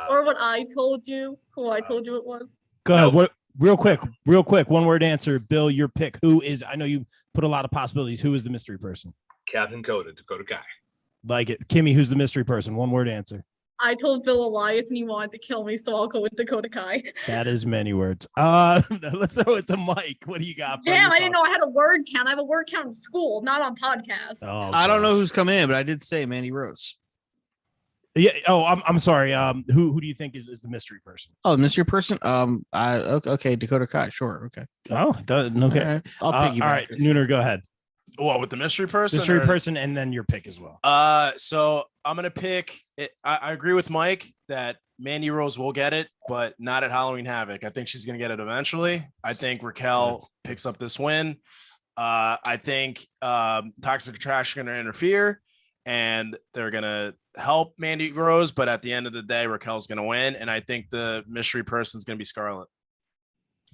Or what I told you, who I told you it was. Go ahead. Nope. What? Real quick. One word answer. Bill, your pick. Who is? I know you put a lot of possibilities. Who is the mystery person? Captain Coda, Dakota Kai. Like it, Kimmy. Who's the mystery person? One word answer. I told Bill Elias and he wanted to kill me, so I'll go with Dakota Kai. That is many words. Let's throw it to Mike. What do you got? Damn, I didn't know I had a word count. I have a word count in school, not on podcasts. Oh, I don't know gosh. who's come in, but I did say Mandy Rose. Yeah. Oh, I'm sorry. Who do you think is the mystery person? Oh, mystery person. Okay, Dakota Kai. Sure. Okay. Oh, okay. All right. I'll piggyback. All right, this. Nooner, go ahead. What with the mystery person? Mystery or- person, and then your pick as well. So I'm gonna pick it. I agree with Mike that Mandy Rose will get it, but not at Halloween Havoc. I think she's gonna get it eventually. I think Raquel picks up this win. I think Toxic Attraction are gonna interfere and they're gonna help Mandy Rose, but at the end of the day, Raquel's gonna win. And I think the mystery person is gonna be Scarlett.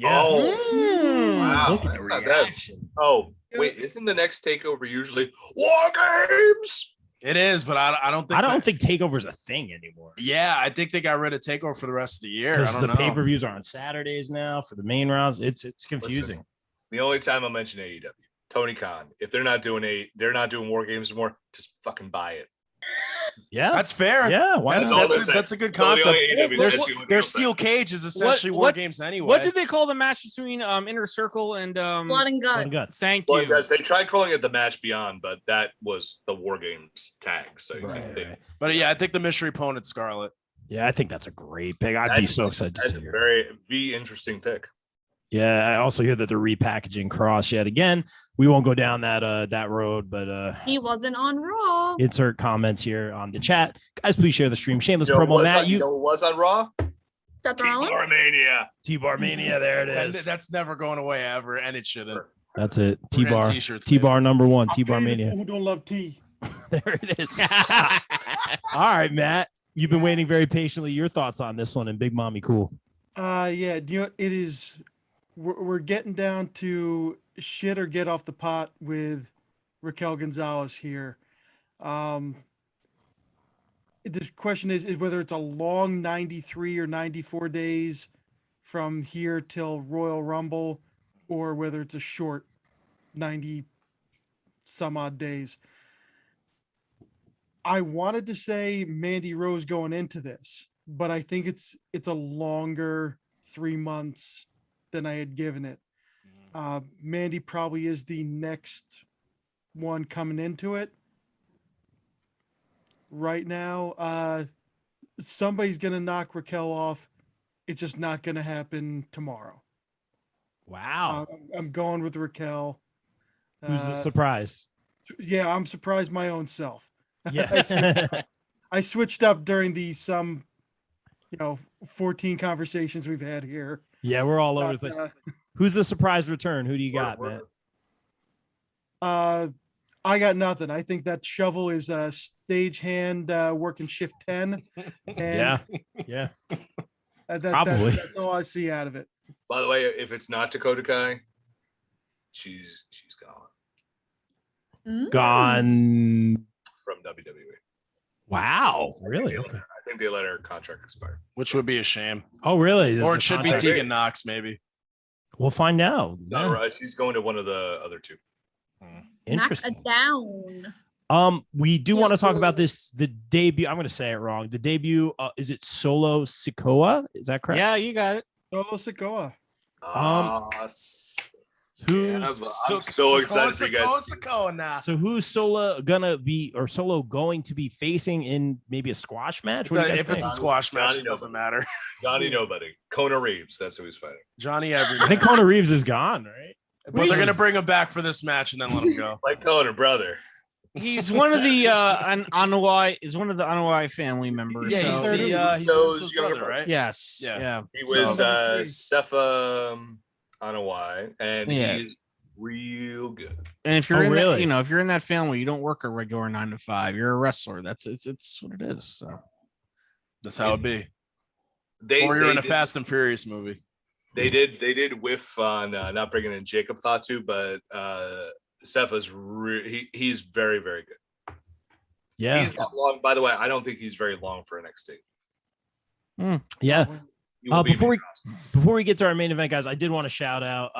Oh, wow. Look at the That's not bad. reaction. Oh, wait, isn't the next takeover usually War Games? It is, but I don't think I don't think Takeover's a thing anymore. Yeah, I think they got rid of Takeover for the rest of the year. I Because don't the know. pay-per-views are on Saturdays now for the main rounds. It's confusing. Listen, the only time I mention AEW, Tony Khan. If they're not doing War Games anymore, just fucking buy it. Yeah, That's fair. yeah. Why That's, not? that's a good So the concept. only AEW Their, that's the only their deal steel cage is essentially War what- Games anyway. What did they call the match between Inner Circle and Blood and guts. and guts. Thank Well, you. guys, they tried calling it the Match Beyond, but that was the War Games tag. So Right, they, right. But yeah, I think the mystery opponent's Scarlett. Yeah, I think that's a great pick. I'd be That's- so excited to that's see a her. very interesting pick. Yeah, I also hear that they're repackaging Cross yet again. We won't go down that road, but He wasn't on Raw. insert comments here on the chat. Guys, please share the stream. Shameless You know, promo. Matt, you know who was on Raw? Seth Rollins. Mania. T-Bar Mania, there it And is. that's never going away ever, and it shouldn't. That's it. We're gonna have T-Bar. t-shirts T-Bar number one. I'll T-Bar pay the Mania. fool who don't love tea. There it is. All right, Matt. You've been waiting very patiently. Your thoughts on this one and Big Mommy Cool. Yeah, do you know, it is we're getting down to shit or get off the pot with Raquel Gonzalez here. The question is whether it's a long 93 or 94 days from here till Royal Rumble, or whether it's a short 90 some odd days. I wanted to say Mandy Rose going into this, but I think it's a longer 3 months than I had given it. Mandy probably is the next one coming into it. Right now, somebody's gonna knock Raquel off. It's just not gonna happen tomorrow. Wow. I'm going with Raquel. Who's the surprise? Yeah, I'm surprised my own self. Yeah. I switched up during the 14 conversations we've had here. Yeah, we're all over the But, place. Who's the surprise return? Who do you got, Word, Matt? I got nothing. I think that Shovel is a stagehand working shift 10. And Yeah. Yeah. Probably. Probably. That's all I see out of it. By the way, if it's not Dakota Kai, she's gone Gone. from WWE. Wow. Really? I think they let her contract expire. Which would be a shame. Oh, really? This Or is it should be contract- Tegan Knox, maybe. We'll find out. No, Yeah. right. She's going to one of the other two. Smack a Interesting. down. We do Yeah, want to talk about absolutely. the debut. I'm going to say it wrong. The debut, is it Solo Sikoa? Is that correct? Yeah, you got it. Solo Sikoa. Who's I'm so excited for you guys. Now. So who's Solo going to be facing in maybe a squash match? What do you guys If it's a think? squash match, Johnny it doesn't matter. Johnny Nobody. Kona Reeves. That's who he's fighting. Johnny I everything. think Kona Reeves is gone, right? But they're gonna bring him back for this match and then let him go. Like Kona, brother. He's one of the Anawai is one of the Anawai family members. Yeah, he's so- he's So's his younger brother, brother. right? yes. Yeah. Yeah. He was So- Sepha Anawai, and Yeah. he's real good. And if you're Oh, in that, really? if you're in that family, you don't work a regular 9 to 5. You're a wrestler. It's what it is. So That's how it be. They, Or you're they in a did- Fast and Furious movie. They did whiff on not bringing in Jacob Fatu, but Sepha's he's very, very good. Yeah. He's not long. By the way, I don't think he's very long for NXT. Yeah. He will be Before main roster. Before we get to our main event, guys, I did want to shout out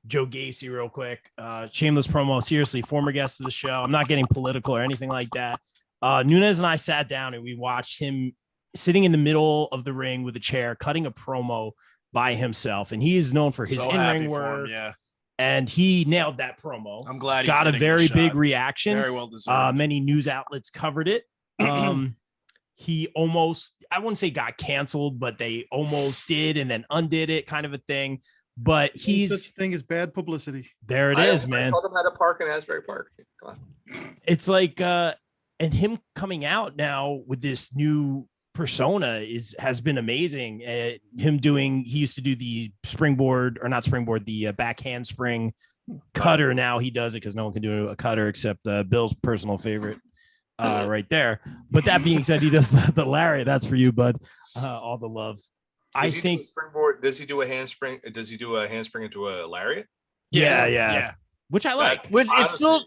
Joe Gacy real quick. Shameless promo. Seriously, former guest of the show. I'm not getting political or anything like that. Nunez and I sat down and we watched him sitting in the middle of the ring with a chair, cutting a promo by himself. And he is known for his So happy in-ring for him, work. yeah. And he nailed that promo. I'm glad he Got a very big reaction. Very well deserved. Many news outlets covered it. he almost, I wouldn't say got canceled, but they almost did and then undid it, kind of a thing. But No he's such thing as bad publicity. there. It is, man. I told him how to park in Asbury Park. Come on. It's like and him coming out now with this new persona has been amazing. Him doing, he used to do the springboard, or not springboard, the back handspring cutter. Now he does it because no one can do a cutter except Bill's personal favorite right there. But that being said, he does the lariat. That's for you, bud. All the love. I think springboard. Does he do a handspring? Does he do a handspring into a lariat? Yeah. Which I like. Which it's still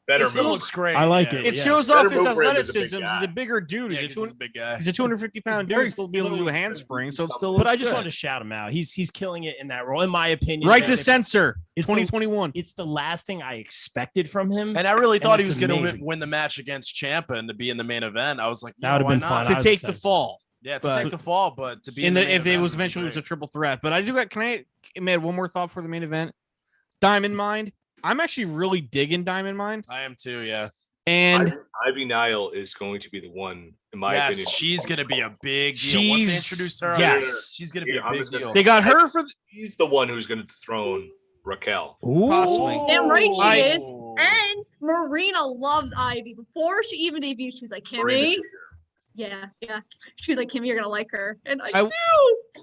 better. It still looks great. I like yeah. it. It shows off Better his move for him as a big athleticism. guy. He's a bigger dude. Yeah, He's 'cause he's a big guy. a 250-pound dude. Very He's still be able to do a fluid. handspring, so it's still. But I looks just good. wanted to shout him out. He's killing it in that role, in my opinion. Right man. to censor. It's 2021. It's the last thing I expected from him. And I really thought he it's was going to amazing. win the match against Ciampa and to be in the main event. I was like, That would've why been not? fun. I To was take the excited. fall. Yeah, to But- take the fall, but to be In in the the main if it event was would be eventually was a great. triple threat. But I do got. Can I add one more thought for the main event? Diamond Mine. I'm actually really digging Diamond Mine, I am too. Yeah. and Ivy Nile is going to be the one, in my Yes, opinion. she's going to be a big deal. Once they She's- introduce her, yes. she's going to be Yeah, a I'm big just gonna deal. say- they got her for. He's the one who's going to dethrone Raquel. Possibly. Damn right she I- is. And Marina loves Ivy. Before she even debuted, she was like, Marina Kimmy. Shafir. Yeah. She was like, Kimmy, you're gonna like her. And I, I- do.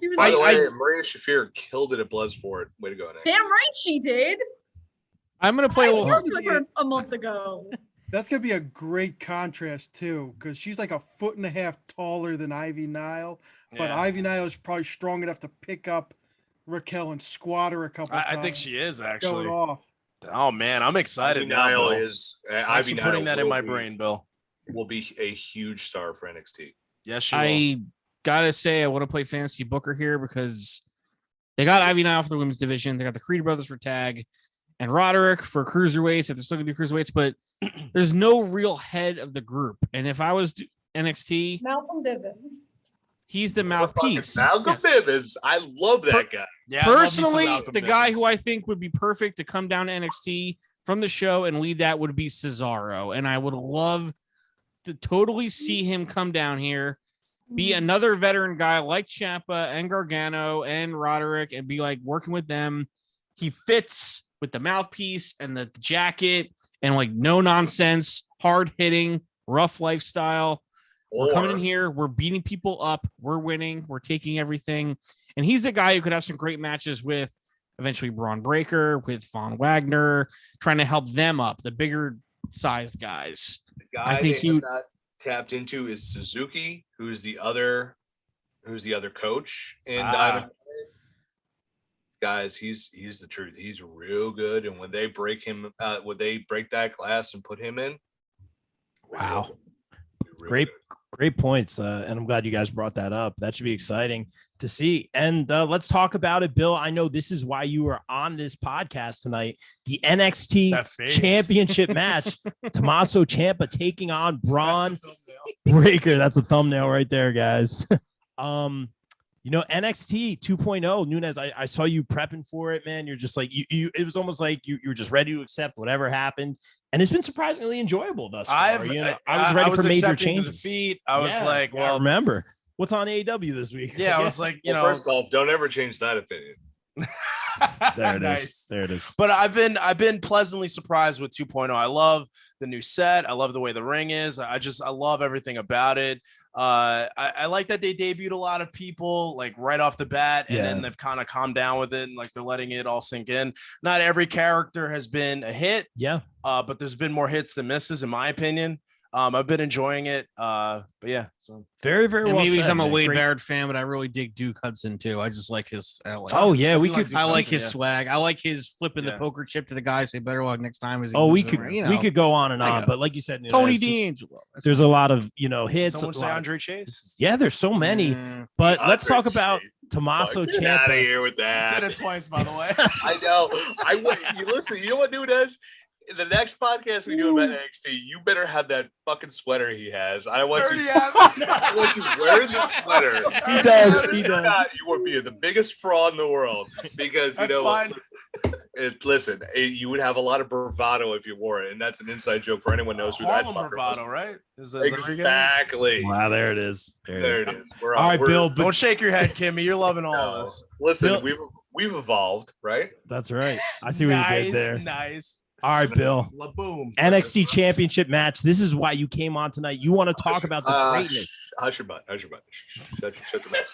She was By like, the way, Marina Shafir killed it at Bloodsport. Way to go, Nick. damn right she did. I'm gonna play I a little. worked with her a month ago. That's gonna be a great contrast too, because she's like 1.5 feet taller than Ivy Nile, but Yeah. Ivy Nile is probably strong enough to pick up Raquel and squat her a couple I times. think she is Going actually. off. Oh man, I'm excited Ivy now. Nile Bill. is Thanks Ivy for Nile putting that in will my be- brain, Bill. Will be a huge star for NXT. Yes, she will. I gotta say, I want to play fantasy booker here because they got Ivy Nile for the women's division. They got the Creed brothers for tag, and Roderick for cruiserweights. If they're still gonna do cruiserweights, but there's no real head of the group. And if I was NXT, Malcolm Bivens. he's the mouthpiece. Malcolm Yes. Bivens. I love that guy. Yeah, I love me some Personally, Malcolm the guy Bivens. who I think would be perfect to come down to NXT from the show and lead that would be Cesaro. And I would love to totally see him come down here, be another veteran guy like Ciampa and Gargano and Roderick, and be like working with them. He fits with the mouthpiece and the jacket and like no nonsense, hard hitting, rough lifestyle. We're coming in here. We're beating people up. We're winning. We're taking everything. And he's a guy who could have some great matches with eventually Braun Breaker, with Von Wagner, trying to help them up, the bigger sized guys. The guy I think they he have would- not tapped into is Suzuki, who's the other coach. And guys, he's the truth. He's real good. And when they break him, when they break that glass and put him in, Wow. real Great. good. Great points. And I'm glad you guys brought that up. That should be exciting to see. And let's talk about it, Bill. I know this is why you are on this podcast tonight. The NXT That face. Championship match. Tommaso Ciampa taking on Braun Breaker. That's a thumbnail right there, guys. NXT 2.0, Nunes, I saw you prepping for it, man. You're just like, you it was almost like you were just ready to accept whatever happened. And it's been surprisingly enjoyable thus far. I was ready for major accepting the changes. defeat. I was Yeah, like, I well, remember what's on AEW this week. yeah, I was like, Well, first off, don't ever change that opinion. there it Nice. is. There it is. But I've been pleasantly surprised with 2.0. I love the new set. I love the way the ring is. I love everything about it. I like that they debuted a lot of people like right off the bat, and then they've kind of calmed down with it and like they're letting it all sink in. Not every character has been a hit, Yeah. but there's been more hits than misses, in my opinion. I've been enjoying it. But yeah, so Very, very And well. maybe 'cause said, I'm a man. Wade Great- Barrett fan, but I really dig Duke Hudson too. I just like his. Oh yeah, we I could. do I like Hudson, his yeah. swag. I like his flipping the Yeah. poker chip to the guy. Say better luck next time. As he Oh, we moves could around, you we know. could go on and I on, know. but like you said, Tony Nunes, D'Angelo. there's a lot of hits. someone a say lot of- Andre Chase. Yeah, there's so many. But let's talk about Tommaso Get out of Ciampa. here with I said that. it twice, by the way. I know. You listen. You know what Nunes? the next podcast we do about NXT, you better have that fucking sweater he has. I want you. Dirty I want you wearing the sweater. He does. Whether He or does. not, you would be the biggest fraud in the world because you That's know. fine. Listen, you would have a lot of bravado if you wore it, and that's an inside joke for anyone who knows who that Harlem fucker bravado, was. right? Is that where you're getting at? Exactly. Wow, there it is. There it is. We're All right, we're- Bill. But Don't shake your head, Kimmy. You're loving all no. of this. Listen, Bill- we've evolved, right? that's right. I see what you did there. Nice. All right, Bill. La boom. NXT Championship match. This is why you came on tonight. You want to talk about the greatness. Hush your butt. Hush your butt. Shut your mouth.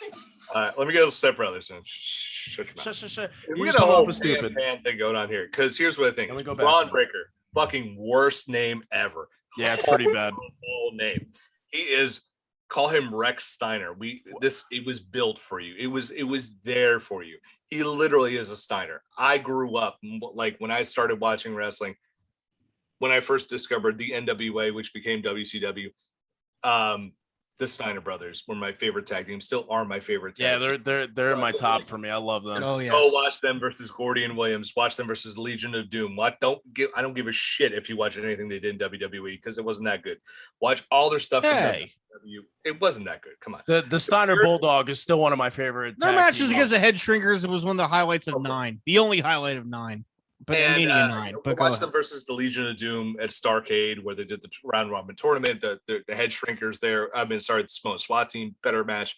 All right, let me go step brothers. Shut your mouth. Shut. We You got just a come whole off as stupid. fan thing going on here because here's what I think. Let me go back Braun to it. Breaker, fucking worst name ever. Yeah, it's pretty bad. Whole name. He is. Call him Rex Steiner. It was built for you. It was there for you. He literally is a Steiner. I grew up like when I started watching wrestling. When I first discovered the NWA, which became WCW, the Steiner brothers were my favorite tag team. Still are my favorite tag team. Yeah, they're in my top for me. I love them. Oh yeah. Go watch them versus Gordy and Williams. Watch them versus Legion of Doom. I don't give a shit if you watch anything they did in WWE because it wasn't that good. Watch all their stuff. Hey. From WWE. It wasn't that good. Come on. The Steiner Bulldog is still one of my favorite. Their tag matches team against the matches. Head Shrinkers. It was one of the highlights of 9. The only highlight of 9. But And, Mania 9. But go watch ahead. them versus the Legion of Doom at Starrcade, where they did the round robin tournament. The Head Shrinkers there. The Samoan SWAT team, better match.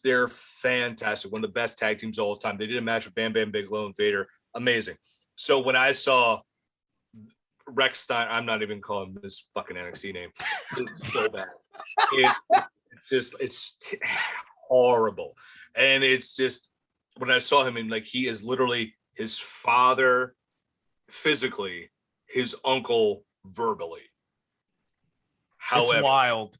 They're fantastic. One of the best tag teams of all time. They did a match with Bam Bam Bigelow and Vader. Amazing. So when I saw Rex Steiner, I'm not even calling him his fucking NXT name. It's so bad. It's horrible. And it's just when I saw him, and like he is literally his father physically, his uncle verbally. However, It's wild.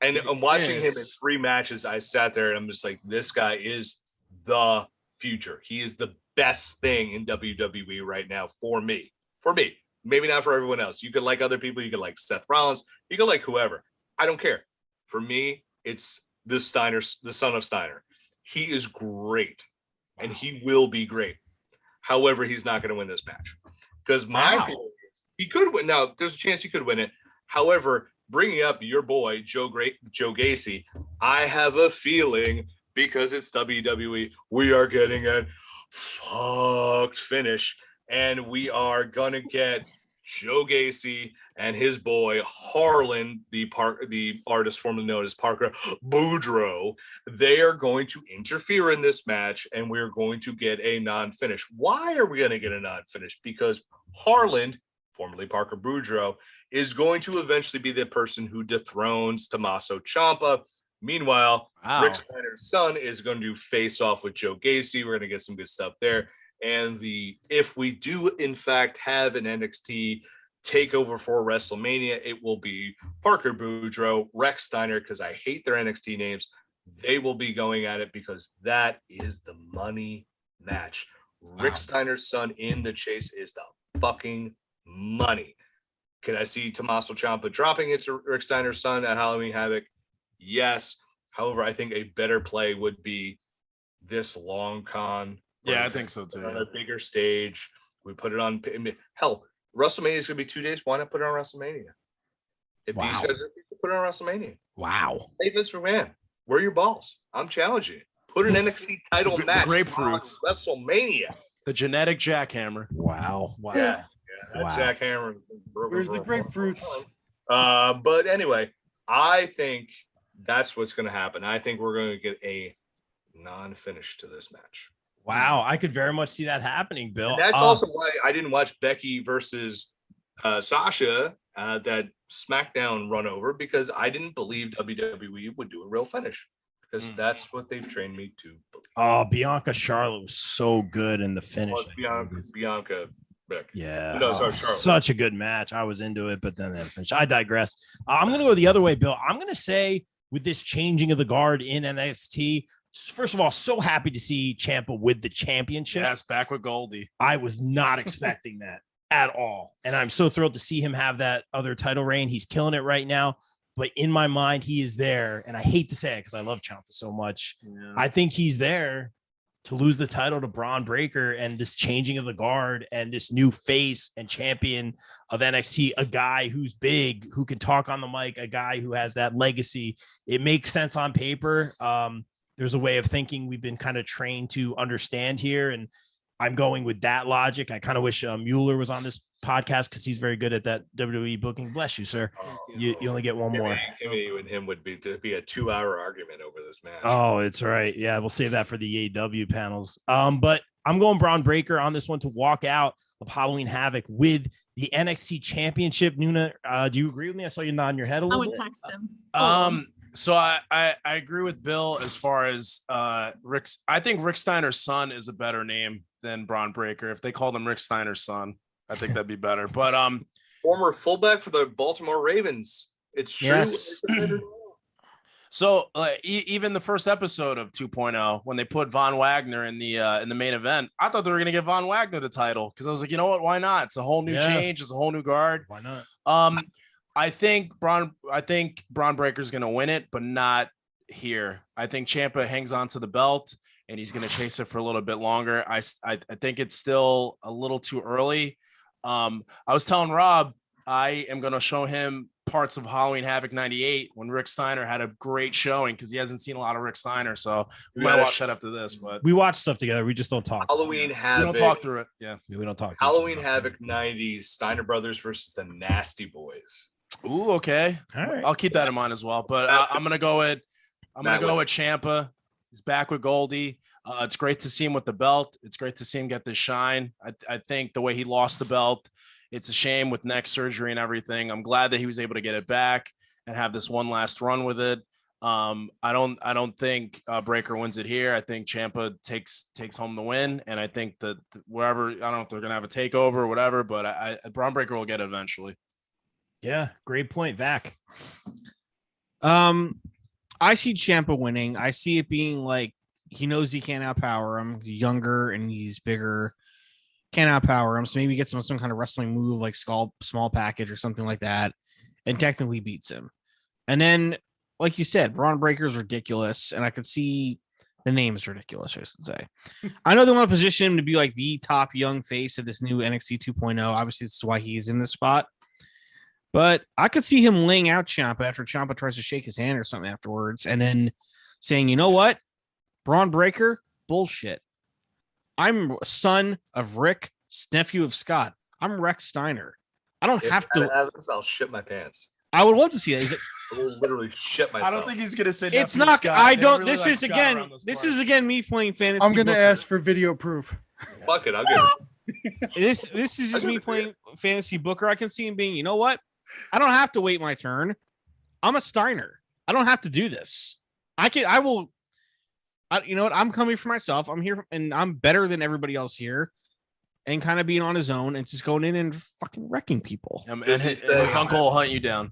and I'm watching him in Yes. 3 matches. I sat there and I'm just like, this guy is the future. He is the best thing in WWE right now for me. For me, maybe not for everyone else. You could like other people. You could like Seth Rollins. You could like whoever. I don't care. For me, it's the Steiner, the son of Steiner. He is great, and he will be great. However, he's not going to win this match because my feeling is he could win. Now, there's a chance he could win it. However, bringing up your boy Joe Gacy, I have a feeling because it's WWE, we are getting a fucked finish, and we are gonna get Joe Gacy and his boy Harlan, the artist formerly known as Parker Boudreaux. They are going to interfere in this match, and we're going to get a non-finish. Why are we going to get a non-finish? Because Harlan, formerly Parker Boudreaux, is going to eventually be the person who dethrones Tommaso Ciampa. Meanwhile, Wow. Rick Steiner's son is going to face off with Joe Gacy. We're going to get some good stuff there. And if we do in fact have an NXT takeover for WrestleMania, it will be Parker Boudreaux, Rex Steiner, because I hate their NXT names. They will be going at it because that is the money match. Rick Steiner's son in the chase is the fucking money. Can I see Tommaso Ciampa dropping it to Rick Steiner's son at Halloween Havoc? Yes. However, I think a better play would be this long con. Yeah, I think so too. On a bigger stage. We put it on. Hell, WrestleMania is going to be 2 days. Why not put it on WrestleMania? If these Wow. guys are put it on WrestleMania. Wow. Hey, Vince McMahon, where are your balls? I'm challenging you. Put an NXT title The match grapefruits. on WrestleMania. The genetic jackhammer. Wow. Wow. Yeah, that Wow. jackhammer. Where's the grapefruits? But anyway, I think that's what's going to happen. I think we're going to get a non-finish to this match. Wow. I could very much see that happening, Bill. And that's also why I didn't watch Becky versus Sasha that SmackDown run over, because I didn't believe WWE would do a real finish, because that's what they've trained me to believe. Oh, Bianca Charlotte was so good in the finish. Well, Bianca Becky. Yeah. No, sorry, Oh, Charlotte. such a good match. I was into it, but then they finished. I digress. I'm going to go the other way, Bill. I'm going to say with this changing of the guard in NXT, first of all, so happy to see Ciampa with the championship. Yes, back with Goldie. I was not expecting that at all. And I'm so thrilled to see him have that other title reign. He's killing it right now. But in my mind, he is there. And I hate to say it because I love Ciampa so much. Yeah. I think he's there to lose the title to Braun Breaker and this changing of the guard and this new face and champion of NXT, a guy who's big, who can talk on the mic, a guy who has that legacy. It makes sense on paper. There's a way of thinking we've been kind of trained to understand here. And I'm going with that logic. I kind of wish Mueller was on this podcast because he's very good at that WWE booking. Bless you, sir. You only get one more. Kimmy and him would be a 2-hour argument over this match. Oh, it's right. Yeah, we'll save that for the AEW panels. But I'm going Braun Breaker on this one to walk out of Halloween Havoc with the NXT Championship. Nuna, do you agree with me? I saw you nodding your head a I little would bit. text him. So I agree with Bill as far as Rick's. I think Rick Steiner's son is a better name than Braun Breaker. If they called him Rick Steiner's son, I think that'd be better. But former fullback for the Baltimore Ravens. It's true. Yes. So even the first episode of 2.0, when they put Von Wagner in the main event, I thought they were going to give Von Wagner the title because I was like, you know what? Why not? It's a whole new change. It's a whole new guard. Why not? I think Braun Breaker's going to win it, but not here. I think Ciampa hangs on to the belt and he's going to chase it for a little bit longer. I think it's still a little too early. I was telling Rob, I am going to show him parts of Halloween Havoc 98 when Rick Steiner had a great showing because he hasn't seen a lot of Rick Steiner. So we might watch that after this, but we watch stuff together. We just don't talk. Halloween Havoc. We don't talk through it. Yeah. We don't talk. Halloween Havoc 90s, Steiner Brothers versus the Nasty Boys. Ooh, okay. All right. I'll keep that in mind as well. But I'm gonna go with Ciampa. He's back with Goldie. It's great to see him with the belt. It's great to see him get this shine. I think the way he lost the belt, it's a shame with neck surgery and everything. I'm glad that he was able to get it back and have this one last run with it. I don't think Breaker wins it here. I think Ciampa takes home the win, and I think that wherever, I don't know if they're gonna have a takeover or whatever, but Braun Breaker will get it eventually. Yeah, great point, Vac. I see Ciampa winning. I see it being like he knows he can't outpower him. He's younger and he's bigger. Can't outpower him. So maybe he gets him some kind of wrestling move like small package or something like that, and technically beats him. And then, like you said, Braun Breaker is ridiculous, and I could see the name is ridiculous, I should say. I know they want to position him to be like the top young face of this new NXT 2.0. Obviously, this is why he's in this spot. But I could see him laying out Ciampa after Ciampa tries to shake his hand or something afterwards, and then saying, you know what? Braun Breaker, bullshit. I'm son of Rick, nephew of Scott. I'm Rex Steiner. I don't have to. Happens, I'll shit my pants. I would want to see that. I will literally shit myself. I don't think he's gonna say It's nephew not. Scott. I They don't. really This like is Scott again. around This parts. is again me playing fantasy. I'm gonna Booker. ask for video proof. Fuck it, I'll get it. This is just me playing fantasy Booker. I can see him being. You know what? I don't have to wait my turn. I'm a Steiner. I don't have to do this. I will. You know what? I'm coming for myself. I'm here, and I'm better than everybody else here. And kind of being on his own and just going in and fucking wrecking people. And his uncle will hunt you down.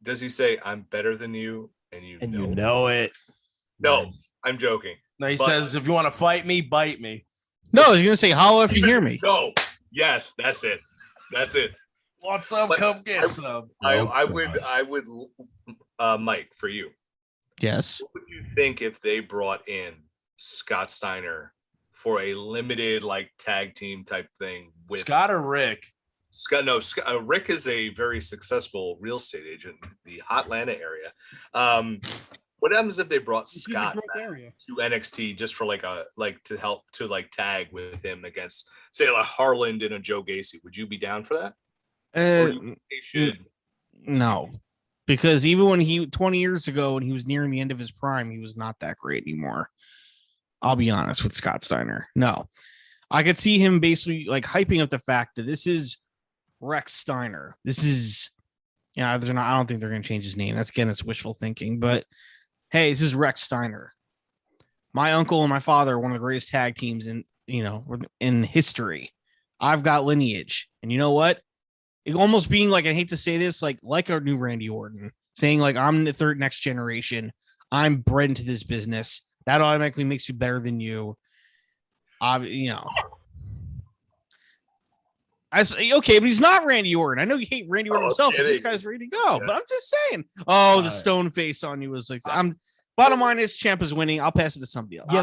Does he say, I'm better than you? And you know it. No, I'm joking. No, he says, if you want to fight me, bite me. No, you're going to say, holla if you hear me. No. Yes, that's it. That's it. What's up? But Come get some. I would, Mike, for you. Yes. What would you think if they brought in Scott Steiner for a limited like tag team type thing with Scott or Rick? Scott, Rick is a very successful real estate agent in the Atlanta area. What happens if they brought Scott back to NXT just for to help to tag with him against say like Harland and a Joe Gacy? Would you be down for that? No, because even when 20 years ago when he was nearing the end of his prime, he was not that great anymore. I'll be honest with Scott Steiner. No, I could see him basically like hyping up the fact that this is Rex Steiner. This is, I don't think they're going to change his name. It's wishful thinking, but hey, this is Rex Steiner. My uncle and my father are one of the greatest tag teams in history. I've got lineage. And you know what? It almost being like, I hate to say this, like our new Randy Orton saying like, I'm the next generation. I'm bred into this business. That automatically makes you better than you. Okay, but he's not Randy Orton. I know you hate Randy Orton himself, but this guy's ready to go. Yeah. But I'm just saying. The stone face on you was like. Bottom line is Ciampa's winning. I'll pass it to somebody else. Yeah,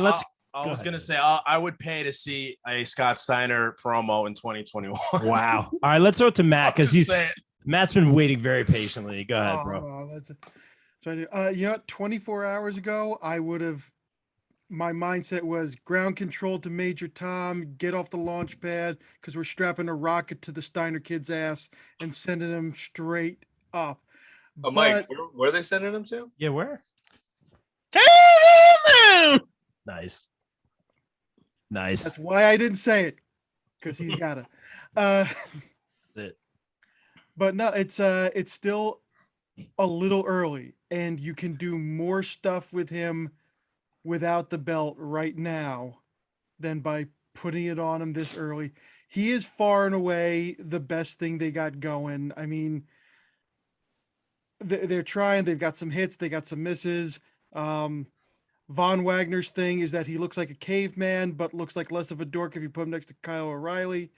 I was ahead. gonna say I would pay to see a Scott Steiner promo in 2021. Wow. All right, let's throw it to Matt because Just saying. Matt's been waiting very patiently. Go ahead, bro. No, that's so. You know, what, 24 hours ago, I would have. My mindset was ground control to Major Tom, get off the launch pad because we're strapping a rocket to the Steiner kid's ass and sending him straight up. Oh, Mike, where are they sending him to? Yeah, where? Nice. That's why I didn't say it, because he's got it. That's it. But no, it's still a little early, and you can do more stuff with him without the belt right now than by putting it on him this early. He is far and away the best thing they got going. I mean, they're trying. They've got some hits. They got some misses. Von Wagner's thing is that he looks like a caveman, but looks like less of a dork if you put him next to Kyle O'Reilly.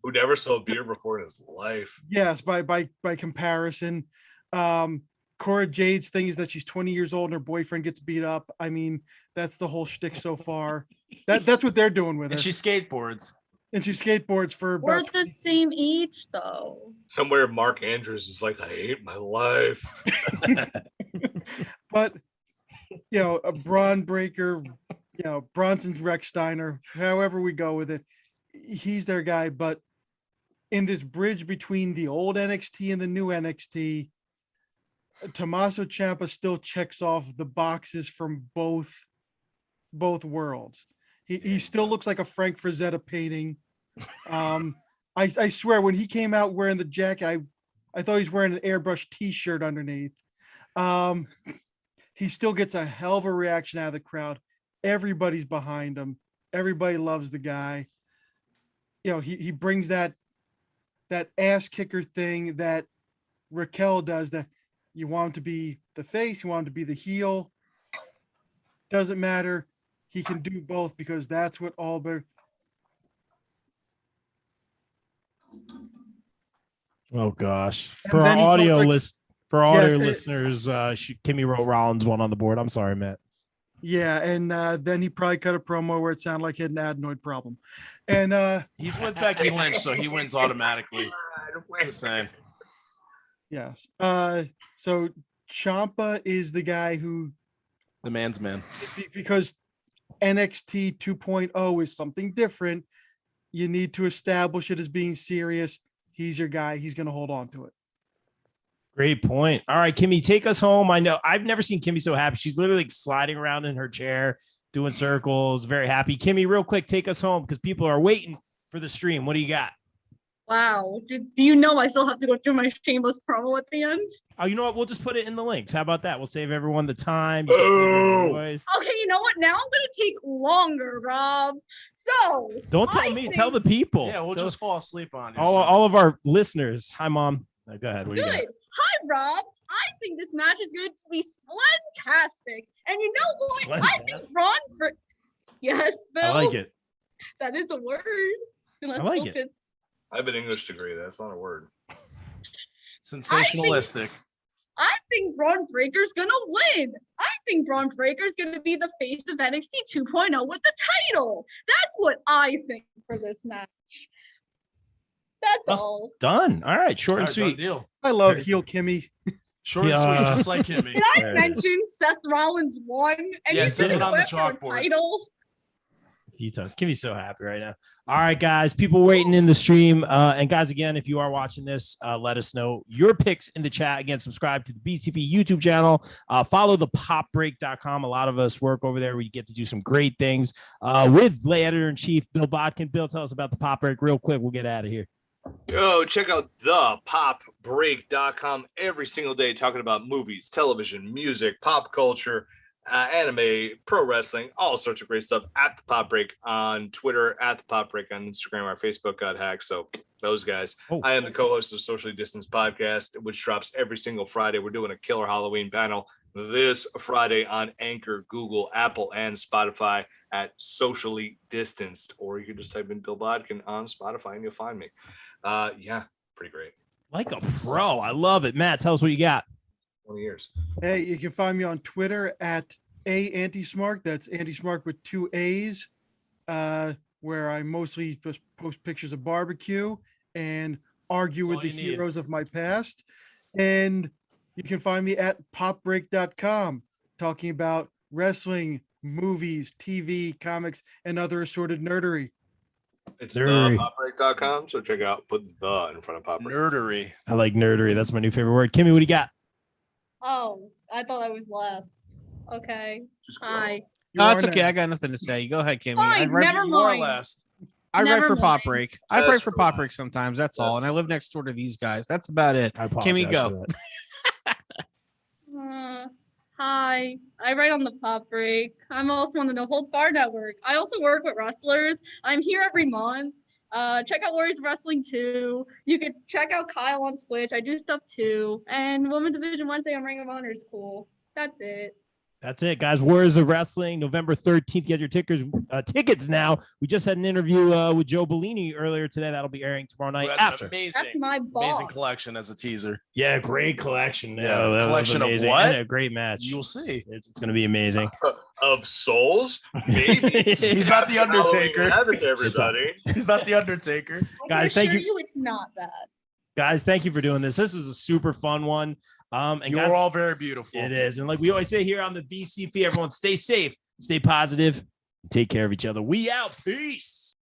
Who never saw beer before in his life. Yes, by comparison. Cora Jade's thing is that she's 20 years old and her boyfriend gets beat up. I mean, that's the whole shtick so far. That's what they're doing with And her. she skateboards. And she skateboards for We're about the same age, though. Somewhere Mark Andrews is like, I hate my life. But you know, a Braun Breaker, you know, Bronson's Rex Steiner, however we go with it, he's their guy. But in this bridge between the old NXT and the new NXT, Tommaso Ciampa still checks off the boxes from both worlds. He still looks like a Frank Frazetta painting. I swear when he came out wearing the jacket, I thought he was wearing an airbrush t-shirt underneath. He still gets a hell of a reaction out of the crowd. Everybody's behind him. Everybody loves the guy. You know, he brings that ass kicker thing that Raquel does, that you want him to be the face, you want him to be the heel. Doesn't matter. He can do both because that's what Albert. Oh gosh. And For our then he audio talks like- list, for audio Yes, listeners, Kimmy wrote Rollins one on the board. I'm sorry, Matt. Yeah, and then he probably cut a promo where it sounded like he had an adenoid problem. And He's with Becky Lynch, so he wins automatically. Just saying. yes. So Ciampa is the guy who, The man's man. because NXT 2.0 is something different, you need to establish it as being serious. He's your guy. He's going to hold on to it. Great point. All right, Kimmy, take us home. I know I've never seen Kimmy so happy. She's literally like sliding around in her chair, doing circles, very happy. Kimmy, real quick, take us home because people are waiting for the stream. What do you got? Wow. Do you know I still have to go through my shameless promo at the end? Oh, you know what? We'll just put it in the links. How about that? We'll save everyone the time. Oh. Okay, you know what? Now I'm going to take longer, Rob. So Don't tell I me. think- Tell the people. Yeah, we'll Tell just fall asleep on you. all of our listeners. Hi, Mom. Go ahead. What do you got? Good. Hi, Rob. I think this match is going to be splentastic. And you know what? I think Braun. Yes, Bill. I like it. That is a word. Unless I like Bill it. could- I have an English degree. That's not a word. Sensationalistic. I think Braun Breaker's gonna win. I think Braun Breaker's gonna be the face of NXT 2.0 with the title. That's what I think for this match. That's Oh. all. Done. All right. Short and All right, done sweet. deal. I love heel Kimmy. Short and Yeah. sweet, just like Kimmy. Did I There it is. mention Seth Rollins won? And Yeah, he it says did it on the win for a chalkboard. title. A few times. Kimmy's so happy right now. All right, guys. People waiting in the stream. And guys, again, if you are watching this, let us know your picks in the chat. Again, subscribe to the BCP YouTube channel. Follow the popbreak.com. A lot of us work over there. We get to do some great things with Lay Editor-in-Chief Bill Bodkin. Bill, tell us about the Pop Break real quick. We'll get out of here. Yo, check out thepopbreak.com every single day, talking about movies, television, music, pop culture, anime, pro wrestling, all sorts of great stuff at the Pop Break on Twitter, at the Pop Break on Instagram. Our Facebook got hacked, so those guys. Oh. I am the co-host of Socially Distanced Podcast, which drops every single Friday. We're doing a killer Halloween panel this Friday on Anchor, Google, Apple, and Spotify at Socially Distanced, or you can just type in Bill Bodkin on Spotify and you'll find me. Yeah, pretty great. Like a pro. I love it. Matt, tell us what you got. 20 years. Hey, you can find me on Twitter at A Anti-Smart. That's Anti-Smart with 2 A's, where I mostly just post pictures of barbecue and argue That's with all the you need. heroes of my past. And you can find me at popbreak.com talking about wrestling, movies, TV, comics, and other assorted nerdery. It's Nerdery. thepopbreak.com. So check out, put the in front of Pop Break. Nerdery. I like nerdery. That's my new favorite word. Kimmy, what do you got? Oh, I thought I was last. Okay. Hi. No, that's You are okay. now. I got nothing to say. Go ahead, Kimmy. Fine, I write, never You are mind. last. I write never for Pop mind. Break. I That's write for Pop fine. Break sometimes. That's all. That's And I live next door to these guys. That's about it. I apologize Kimmy, go. for that. Hi. I write on the Pop Break. I'm also on the No Holds Barred Network. I also work with wrestlers. I'm here every month. Check out Warriors of Wrestling too. You could check out Kyle on Twitch. I do stuff too. And Women's Division Wednesday on Ring of Honor is cool. That's it. That's it, guys. Warriors of Wrestling, November 13th. Get your tickets now. We just had an interview with Joe Bellini earlier today. That'll be airing tomorrow night That's after. amazing. That's my boss. Amazing collection as a teaser. Yeah, great collection. Yeah, that was collection of amazing. what? And a great match. You'll see. It's going to be amazing. Of souls, maybe. He's not the Undertaker. Havoc, everybody. He's not the Undertaker. I Guys, can thank assure you. It's not that. Guys, thank you for doing this. This was a super fun one. And You're guys, all very beautiful. it is. And like we always say here on the BCP, everyone stay safe, stay positive, take care of each other. We out. Peace.